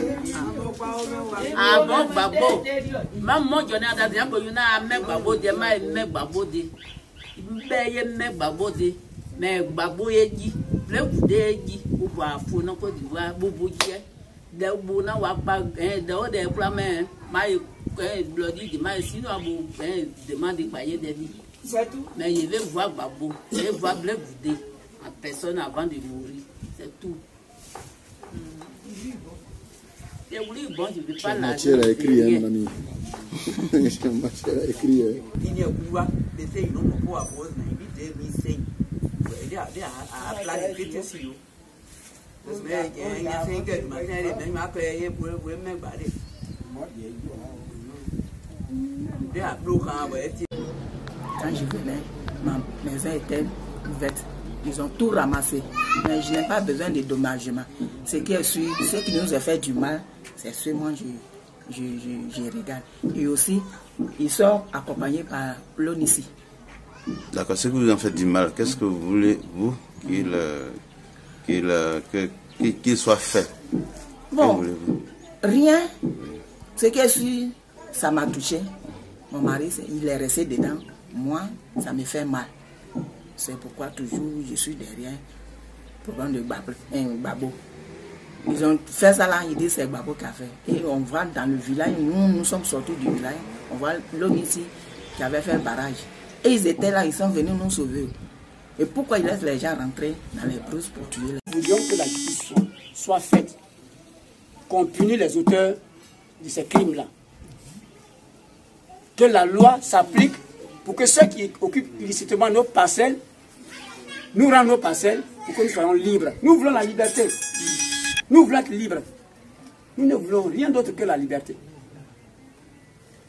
abon Gbagbo ma mojo na da de agbo yu na me Gbagbo de ma me Gbagbo de Mbeye me Gbagbo de me Gbagbo yeji le gude ji ubu afu na ko diwa bubu je de bu na wa pa de o de pra me mai bloody de mai sino abu demande paye de vie c'est tout mais il veut voir Gbagbo il veut voir le gude en personne avant de mourir c'est tout et oui bon je vais pas là Mathieu a écrit mon ami écrit. Quand je venais, ma maison était ouverte. Ils ont tout ramassé. Mais je n'ai pas besoin de dédommagement. Ce qui nous a fait du mal, c'est seulement je regarde. Et aussi, ils sont accompagnés par l'ONICI. D'accord, ce que vous en faites du mal, qu'est-ce que vous voulez, vous, qu'il soit fait? Bon, rien. Ce qui est sûr, ça m'a touché. Mon mari, il est resté dedans. Moi, ça me fait mal. C'est pourquoi toujours je suis derrière le problème de Babo. Ils ont fait ça là, ils disent c'est Babo qui a fait. Et on voit dans le village, nous sommes sortis du village, on voit l'homme ici qui avait fait un barrage. Et ils étaient là, ils sont venus nous sauver. Et pourquoi ils laissent les gens rentrer dans les brousses pour tuer les... Nous voulions que la justice soit faite, qu'on punisse les auteurs de ces crimes-là. Que la loi s'applique pour que ceux qui occupent illicitement nos parcelles nous rendent nos parcelles pour que nous soyons libres. Nous voulons la liberté. Nous voulons être libres. Nous ne voulons rien d'autre que la liberté.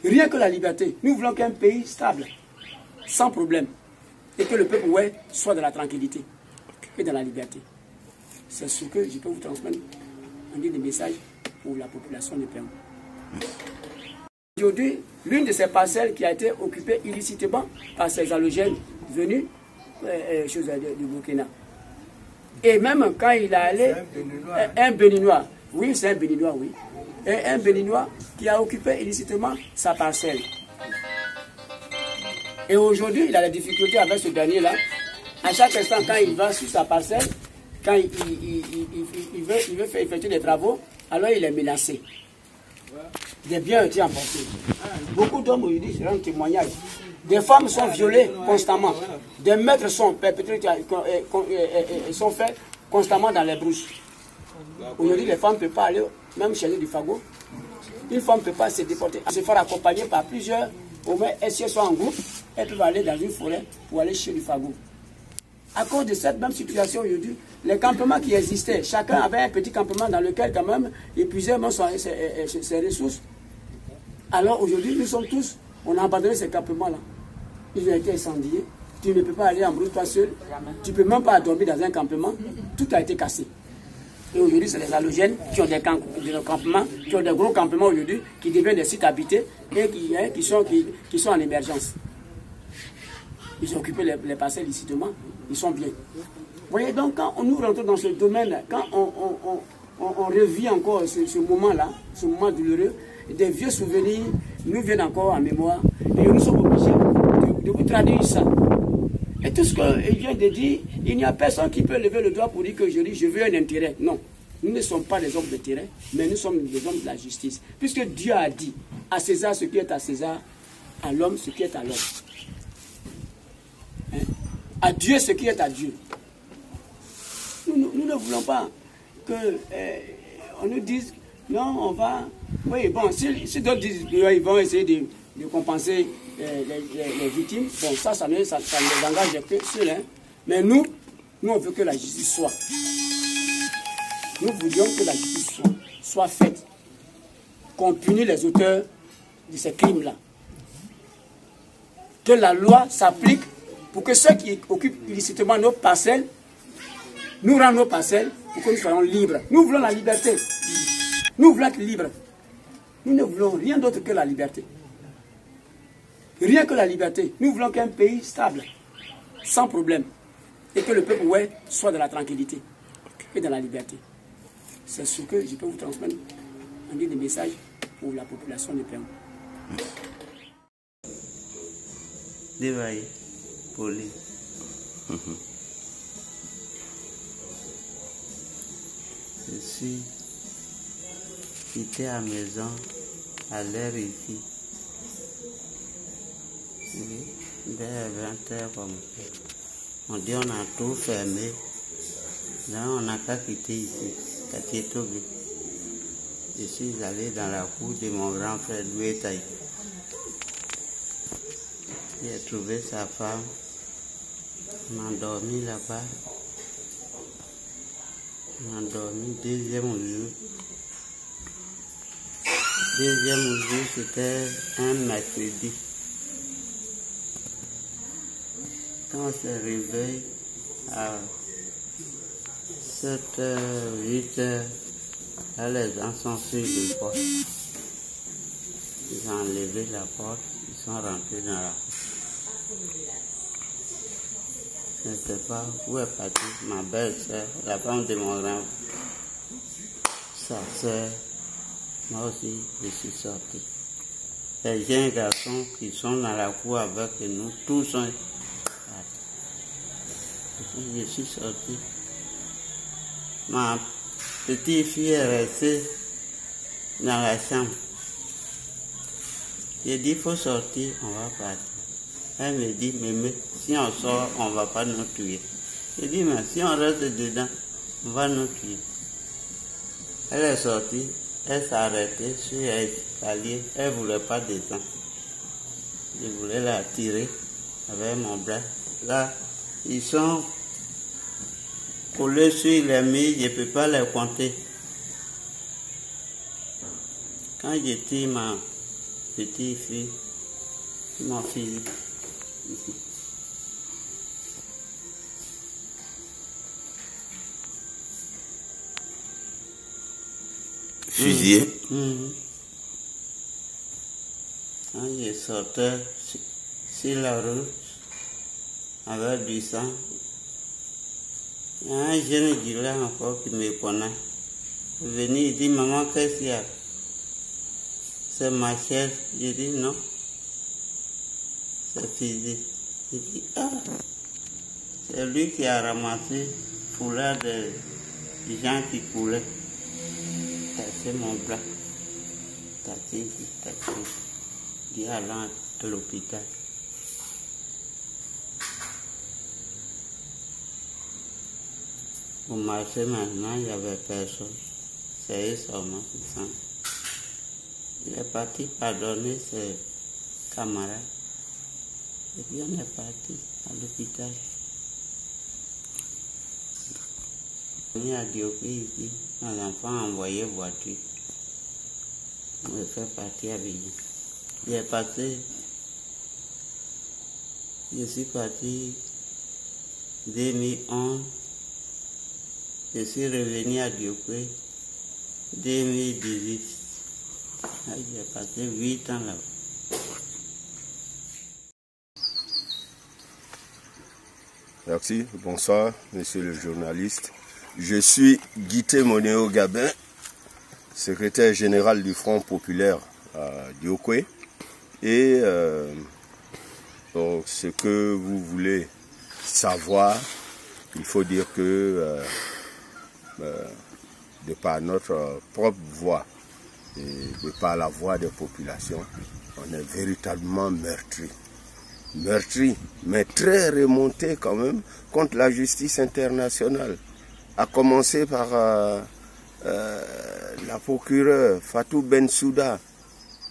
Rien que la liberté. Nous voulons qu'un pays stable, sans problème, et que le peuple soit dans la tranquillité et dans la liberté. C'est ce que je peux vous transmettre en guise de message pour la population de Pérou. Aujourd'hui, l'une de ces parcelles qui a été occupée illicitement par ces halogènes venus du Burkina. Et même quand il a allé, un Béninois, oui, c'est un Béninois, oui, et un Béninois qui a occupé illicitement sa parcelle. Et aujourd'hui, il a des difficultés avec ce dernier-là. À chaque instant, quand il va sur sa parcelle, quand il veut faire effectuer des travaux, alors il est menacé. Des biens ont été emportés. Beaucoup d'hommes aujourd'hui seront témoignages. Des femmes sont violées constamment. Des meurtres sont perpétrés, sont faits constamment dans les brousses. Aujourd'hui, les femmes ne peuvent pas aller, même chercher du fagot. Une femme ne peut pas se déporter. Se faire accompagner par plusieurs, au moins, si elles sont en groupe, elles peuvent aller dans une forêt pour aller chercher du fagot. À cause de cette même situation aujourd'hui, les campements qui existaient, chacun avait un petit campement dans lequel quand même il puisait ses ressources. Alors aujourd'hui, nous sommes tous, on a abandonné ces campements-là. Ils ont été incendiés. Tu ne peux pas aller en brousse toi seul. Tu ne peux même pas dormir dans un campement. Tout a été cassé. Et aujourd'hui, c'est les halogènes qui ont des campements, qui ont des gros campements aujourd'hui, qui deviennent des sites habités et qui sont en émergence. Ils ont occupé les parcelles illicitement, ils sont bien. Vous voyez, donc quand nous rentrons dans ce domaine, quand on revit encore ce moment-là, ce moment douloureux, des vieux souvenirs nous viennent encore en mémoire et nous sommes obligés de vous traduire ça. Et tout ce qu'il vient de dire, il n'y a personne qui peut lever le doigt pour dire que je veux un intérêt. Non, nous ne sommes pas des hommes d'intérêt, mais nous sommes des hommes de la justice. Puisque Dieu a dit à César ce qui est à César, à l'homme ce qui est à l'homme. À Dieu ce qui est à Dieu. Nous ne voulons pas qu'on nous dise, non, on va... Oui, bon, si d'autres disent qu'ils vont essayer de compenser les victimes, bon, ça ne les engage que ceux-là. Mais nous, on veut que la justice soit. Nous voulions que la justice soit faite. Qu'on punisse les auteurs de ces crimes-là. Que la loi s'applique pour que ceux qui occupent illicitement nos parcelles nous rendent nos parcelles pour que nous soyons libres. Nous voulons la liberté. Nous voulons être libres. Nous ne voulons rien d'autre que la liberté. Rien que la liberté. Nous voulons qu'un pays stable, sans problème, et que le peuple soit dans la tranquillité et dans la liberté. C'est ce que je peux vous transmettre en guise de message pour la population de Pérou. Dévaillé, poli. Je suis quitté à la maison à l'heure ici. Oui, vers 20h comme ça. On dit on a tout fermé. Là on n'a qu'à quitter ici, qu'à Tietobi. Je suis allé dans la cour de mon grand frère Louetaï. J'ai trouvé sa femme. On a dormi là-bas. On a dormi deuxième jour. Deuxième jour, c'était un mercredi. Quand on se réveille à 7h, 8h, là, les gens sont sur le porte. Ils ont enlevé la porte, ils sont rentrés dans la porte. Je ne sais pas où est partie ma belle-sœur, la femme de mon grand, sa sœur. Moi aussi, je suis sorti. Les jeunes garçons qui sont dans la cour avec nous, tous sont... Je suis sorti. Ma petite fille est restée dans la chambre. J'ai dit, il faut sortir, on va partir. Elle me dit, mais si on sort, on ne va pas nous tuer. J'ai dit, mais si on reste dedans, on va nous tuer. Elle est sortie, elle s'est arrêtée sur l'escalier, elle ne voulait pas descendre. Je voulais la tirer avec mon bras. Là, ils sont collés sur les murs, je ne peux pas les compter. Quand je tire ma petite fille, mon fils, ici. Fusillé. Quand je sortais sur la route avec du sang, il y a un jeune dealer encore qui me connaît. Il est venu, il dit, maman, qu'est-ce qu'il y a? C'est ma chère. Je dis, non. C'est fusillé. Il dit, ah, c'est lui qui a ramassé foulard des gens qui coulaient. C'est mon bras. T'as dit allant à l'hôpital. Au marché maintenant, il n'y avait personne. C'est eux seulement qui sont. Il est parti pardonner ses camarades. Et puis on est parti à l'hôpital. On est à Diopé ici. Nos enfants ont envoyé voiture. On me fait partir à Vigny. J'ai passé. Je suis parti 2011. Je suis revenu à Diopé 2018. J'ai passé 8 ans là-bas. Merci, bonsoir, monsieur le journaliste. Je suis Guité Monéo Gabin, secrétaire général du Front populaire à Diokwe. Et pour ce que vous voulez savoir, il faut dire que de par notre propre voix et de par la voix des populations, on est véritablement meurtri. Meurtri, mais très remonté quand même contre la justice internationale. À commencer par la procureure Fatou Bensouda,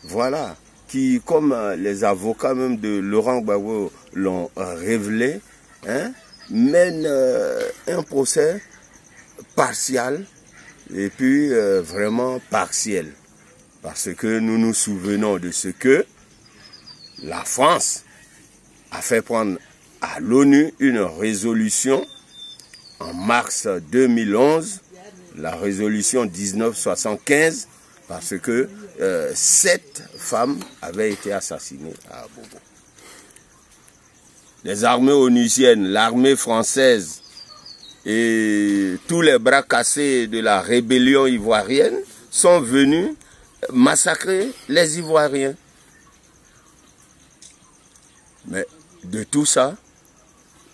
voilà, qui, comme les avocats même de Laurent Gbagbo l'ont révélé, hein, mène un procès partial et puis vraiment partiel. Parce que nous nous souvenons de ce que la France a fait prendre à l'ONU une résolution en mars 2011, la résolution 1975, parce que 7 femmes avaient été assassinées à Bobo. Les armées onusiennes, l'armée française et tous les bras cassés de la rébellion ivoirienne sont venus massacrer les Ivoiriens. Mais de tout ça,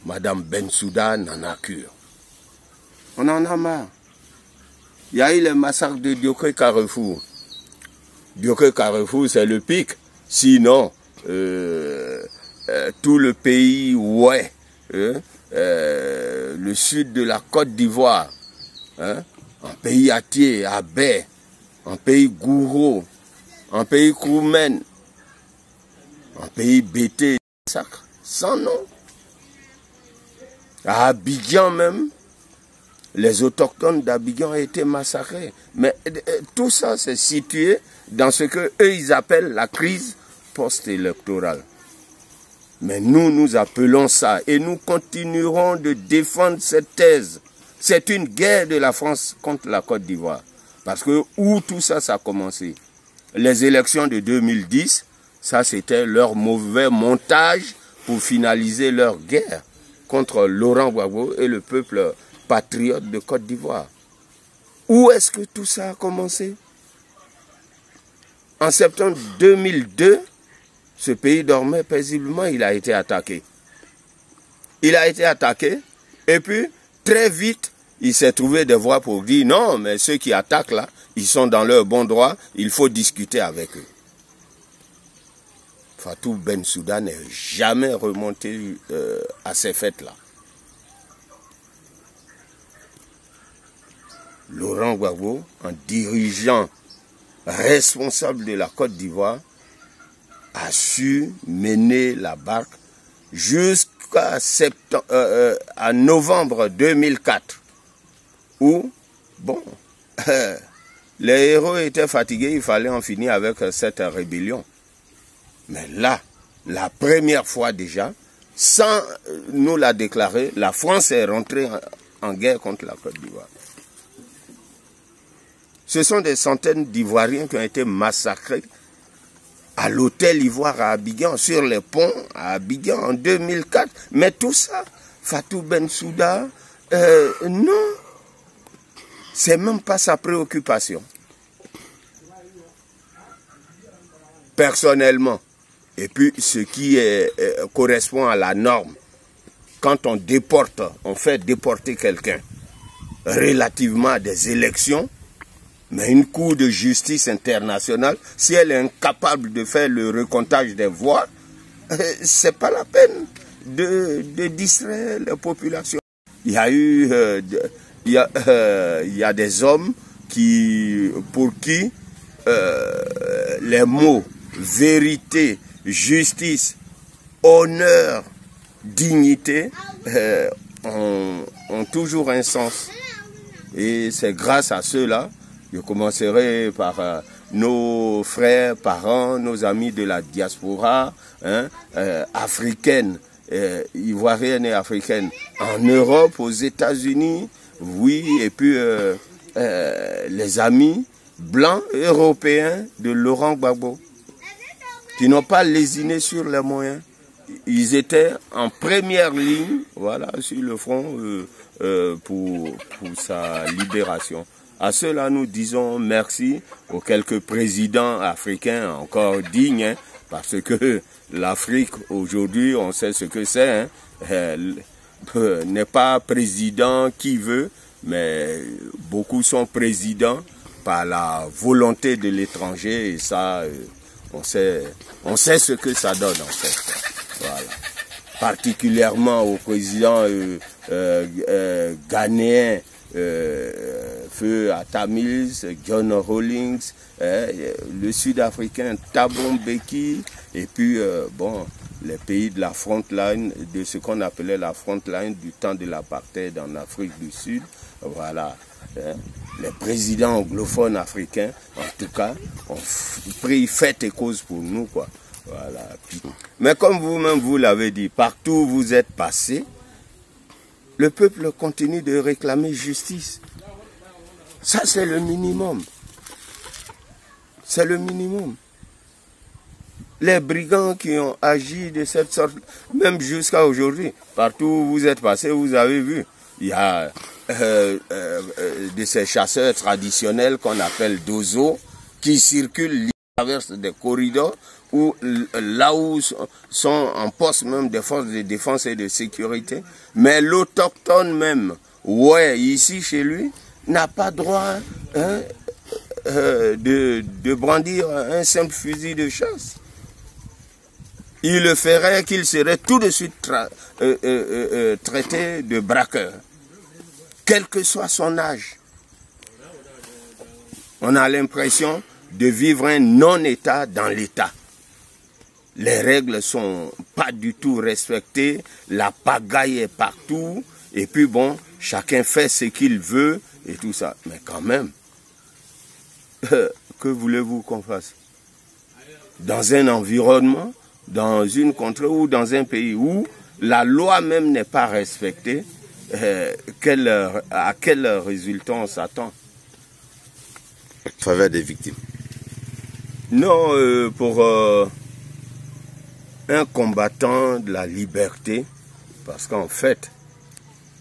Madame Bensouda n'en a cure. On en a marre. Il y a eu les massacres de Diokwe Carrefour. Diokwe Carrefour, c'est le pic. Sinon, tout le pays, ouais, le sud de la Côte d'Ivoire, hein, un pays Atié, Abé, un pays Gouro, un pays Koumen, un pays Bété, massacres sans nom. À Abidjan même, les autochtones d'Abidjan ont été massacrés. Mais tout ça, c'est situé dans ce qu'eux, ils appellent la crise post-électorale. Mais nous, nous appelons ça et nous continuerons de défendre cette thèse. C'est une guerre de la France contre la Côte d'Ivoire. Parce que où tout ça, ça a commencé? Les élections de 2010, ça c'était leur mauvais montage pour finaliser leur guerre contre Laurent Gbagbo et le peuple patriote de Côte d'Ivoire. Où est-ce que tout ça a commencé? En septembre 2002, ce pays dormait paisiblement, il a été attaqué. Il a été attaqué et puis très vite, il s'est trouvé des voix pour dire non, mais ceux qui attaquent là, ils sont dans leur bon droit, il faut discuter avec eux. Fatou Bensouda n'est jamais remonté à ces fêtes-là. Laurent Gbagbo, un dirigeant responsable de la Côte d'Ivoire, a su mener la barque jusqu'à novembre 2004, où, bon, les héros étaient fatigués, il fallait en finir avec cette rébellion. Mais là, la première fois déjà, sans nous la déclarer, la France est rentrée en guerre contre la Côte d'Ivoire. Ce sont des centaines d'Ivoiriens qui ont été massacrés à l'hôtel Ivoire à Abidjan, sur les ponts à Abidjan en 2004. Mais tout ça, Fatou Bensouda, non, c'est même pas sa préoccupation. Personnellement, et puis ce qui correspond à la norme, quand on déporte, on fait déporter quelqu'un relativement à des élections, mais une cour de justice internationale, si elle est incapable de faire le recomptage des voix, c'est pas la peine de distraire la population. Il y a eu, il y a des hommes pour qui les mots vérité, justice, honneur, dignité ont toujours un sens. Et c'est grâce à ceux-là. Je commencerai par nos frères, parents, nos amis de la diaspora africaine, ivoirienne et africaine, en Europe, aux États-Unis, oui, et puis les amis blancs européens de Laurent Gbagbo, qui n'ont pas lésiné sur les moyens. Ils étaient en première ligne, voilà, sur le front pour sa libération. À cela, nous disons merci aux quelques présidents africains encore dignes, hein, parce que l'Afrique, aujourd'hui, on sait ce que c'est, hein, n'est pas président qui veut, mais beaucoup sont présidents par la volonté de l'étranger, et ça, on sait ce que ça donne, en fait. Voilà. Particulièrement au président ghanéen, Feu Atamils, John Rawlings, le sud-africain Thabo Mbeki, et puis bon, les pays de la frontline, de ce qu'on appelait la frontline du temps de l'apartheid en Afrique du Sud. Voilà, les présidents anglophones africains, en tout cas, ont pris fait et cause pour nous, quoi. Voilà. Mais comme vous-même vous l'avez dit, partout où vous êtes passé, le peuple continue de réclamer justice. Ça, c'est le minimum. C'est le minimum. Les brigands qui ont agi de cette sorte, même jusqu'à aujourd'hui, partout où vous êtes passé, vous avez vu, il y a de ces chasseurs traditionnels qu'on appelle dozo, qui circulent, traversent des corridors, où là où sont en poste même des forces de défense et de sécurité, mais l'autochtone même, ouais, ici chez lui, n'a pas droit de brandir un simple fusil de chasse. Il le ferait qu'il serait tout de suite traité de braqueur, quel que soit son âge. On a l'impression de vivre un non-État dans l'État. Les règles sont pas du tout respecté, la pagaille est partout, et puis bon, chacun fait ce qu'il veut, et tout ça. Mais quand même, que voulez-vous qu'on fasse? Dans un environnement, dans une contrée ou dans un pays où la loi même n'est pas respectée, à quel résultat on s'attend? En faveur des victimes. Non, pour un combattant de la liberté, parce qu'en fait,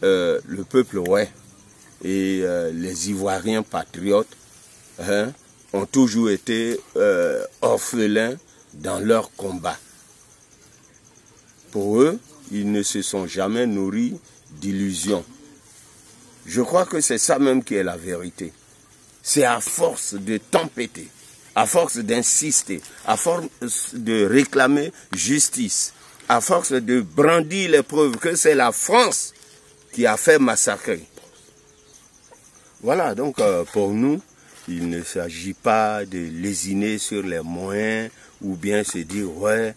le peuple, ouais, et les Ivoiriens patriotes ont toujours été orphelins dans leur combat. Pour eux, ils ne se sont jamais nourris d'illusions. Je crois que c'est ça même qui est la vérité. C'est à force de tempêter, à force d'insister, à force de réclamer justice, à force de brandir les preuves que c'est la France qui a fait massacrer. Voilà, donc pour nous, il ne s'agit pas de lésiner sur les moyens ou bien se dire, ouais,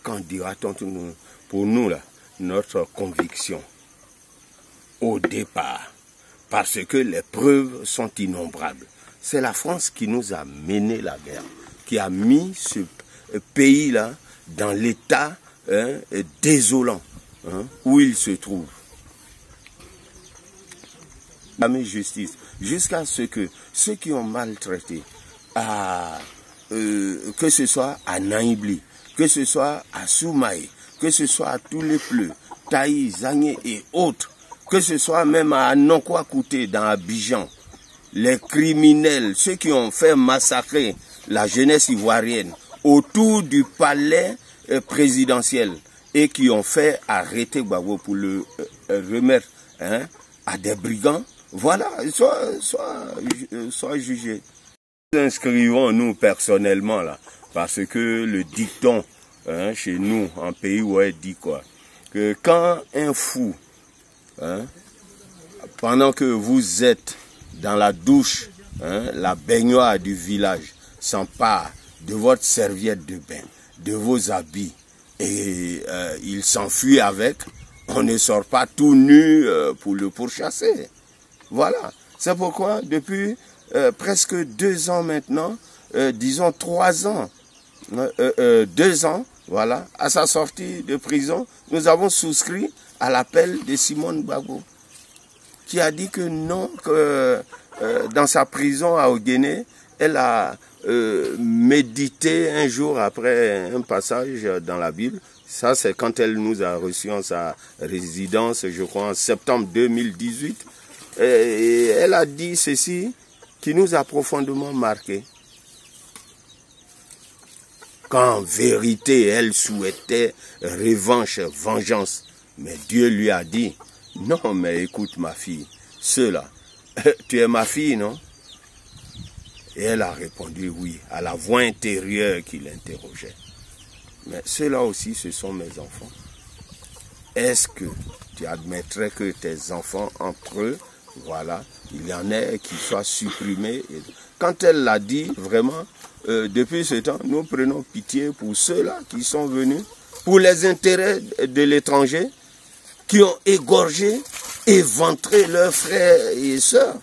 quand dira-t-on tout nous? Pour nous, là, notre conviction, au départ, parce que les preuves sont innombrables. C'est la France qui nous a mené la guerre, qui a mis ce pays-là dans l'état désolant où il se trouve. La justice, jusqu'à ce que ceux qui ont maltraité, que ce soit à Naïbli, que ce soit à Soumaï, que ce soit à tous les Pleux, Taï, Zagné et autres, que ce soit même à Nonkwa-Kouté dans Abidjan, les criminels, ceux qui ont fait massacrer la jeunesse ivoirienne autour du palais présidentiel et qui ont fait arrêter Gbagbo pour le remettre à des brigands, voilà, soit jugés. Nous inscrivons nous personnellement là, parce que le dicton chez nous, en pays où elle dit quoi, que quand un fou, pendant que vous êtes dans la douche, la baignoire du village, s'empare de votre serviette de bain, de vos habits, et il s'enfuit avec, on ne sort pas tout nu pour le pourchasser. Voilà, c'est pourquoi depuis presque 2 ans maintenant, disons 3 ans, 2 ans, voilà, à sa sortie de prison, nous avons souscrit à l'appel de Simone Gbagbo, qui a dit que non, que dans sa prison à Ogéné, elle a médité un jour après un passage dans la Bible. Ça, c'est quand elle nous a reçus en sa résidence, je crois, en septembre 2018. Et elle a dit ceci, qui nous a profondément marqué. Qu'en vérité, elle souhaitait revanche, vengeance. Mais Dieu lui a dit, non, mais écoute ma fille, ceux-là, tu es ma fille, non? Et elle a répondu oui, à la voix intérieure qui l'interrogeait. Mais ceux-là aussi, ce sont mes enfants. Est-ce que tu admettrais que tes enfants, entre eux, voilà, il y en ait qui soient supprimés? Quand elle l'a dit, vraiment, depuis ce temps, nous prenons pitié pour ceux-là qui sont venus, pour les intérêts de l'étranger, qui ont égorgé, éventré leurs frères et sœurs.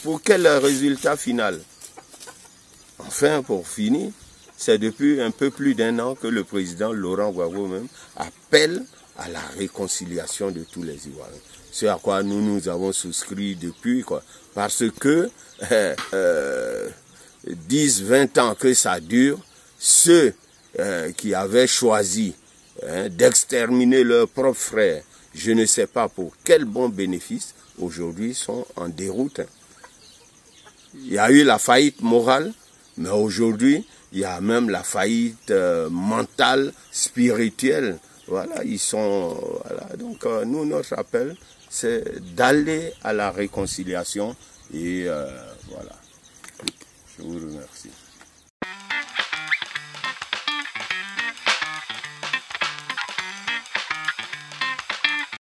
Pour quel résultat final? Enfin, pour finir, c'est depuis un peu plus d'1 an que le président Laurent Gbagbo même appelle à la réconciliation de tous les Ivoiriens. C'est à quoi nous avons souscrit depuis, quoi. Parce que 10-20 ans que ça dure, ceux qui avaient choisi d'exterminer leurs propres frères, je ne sais pas pour quel bon bénéfice, aujourd'hui sont en déroute. Il y a eu la faillite morale, mais aujourd'hui, il y a même la faillite mentale, spirituelle. Voilà, ils sont... Voilà. Donc, nous, notre appel, c'est d'aller à la réconciliation. Et voilà. Je vous remercie.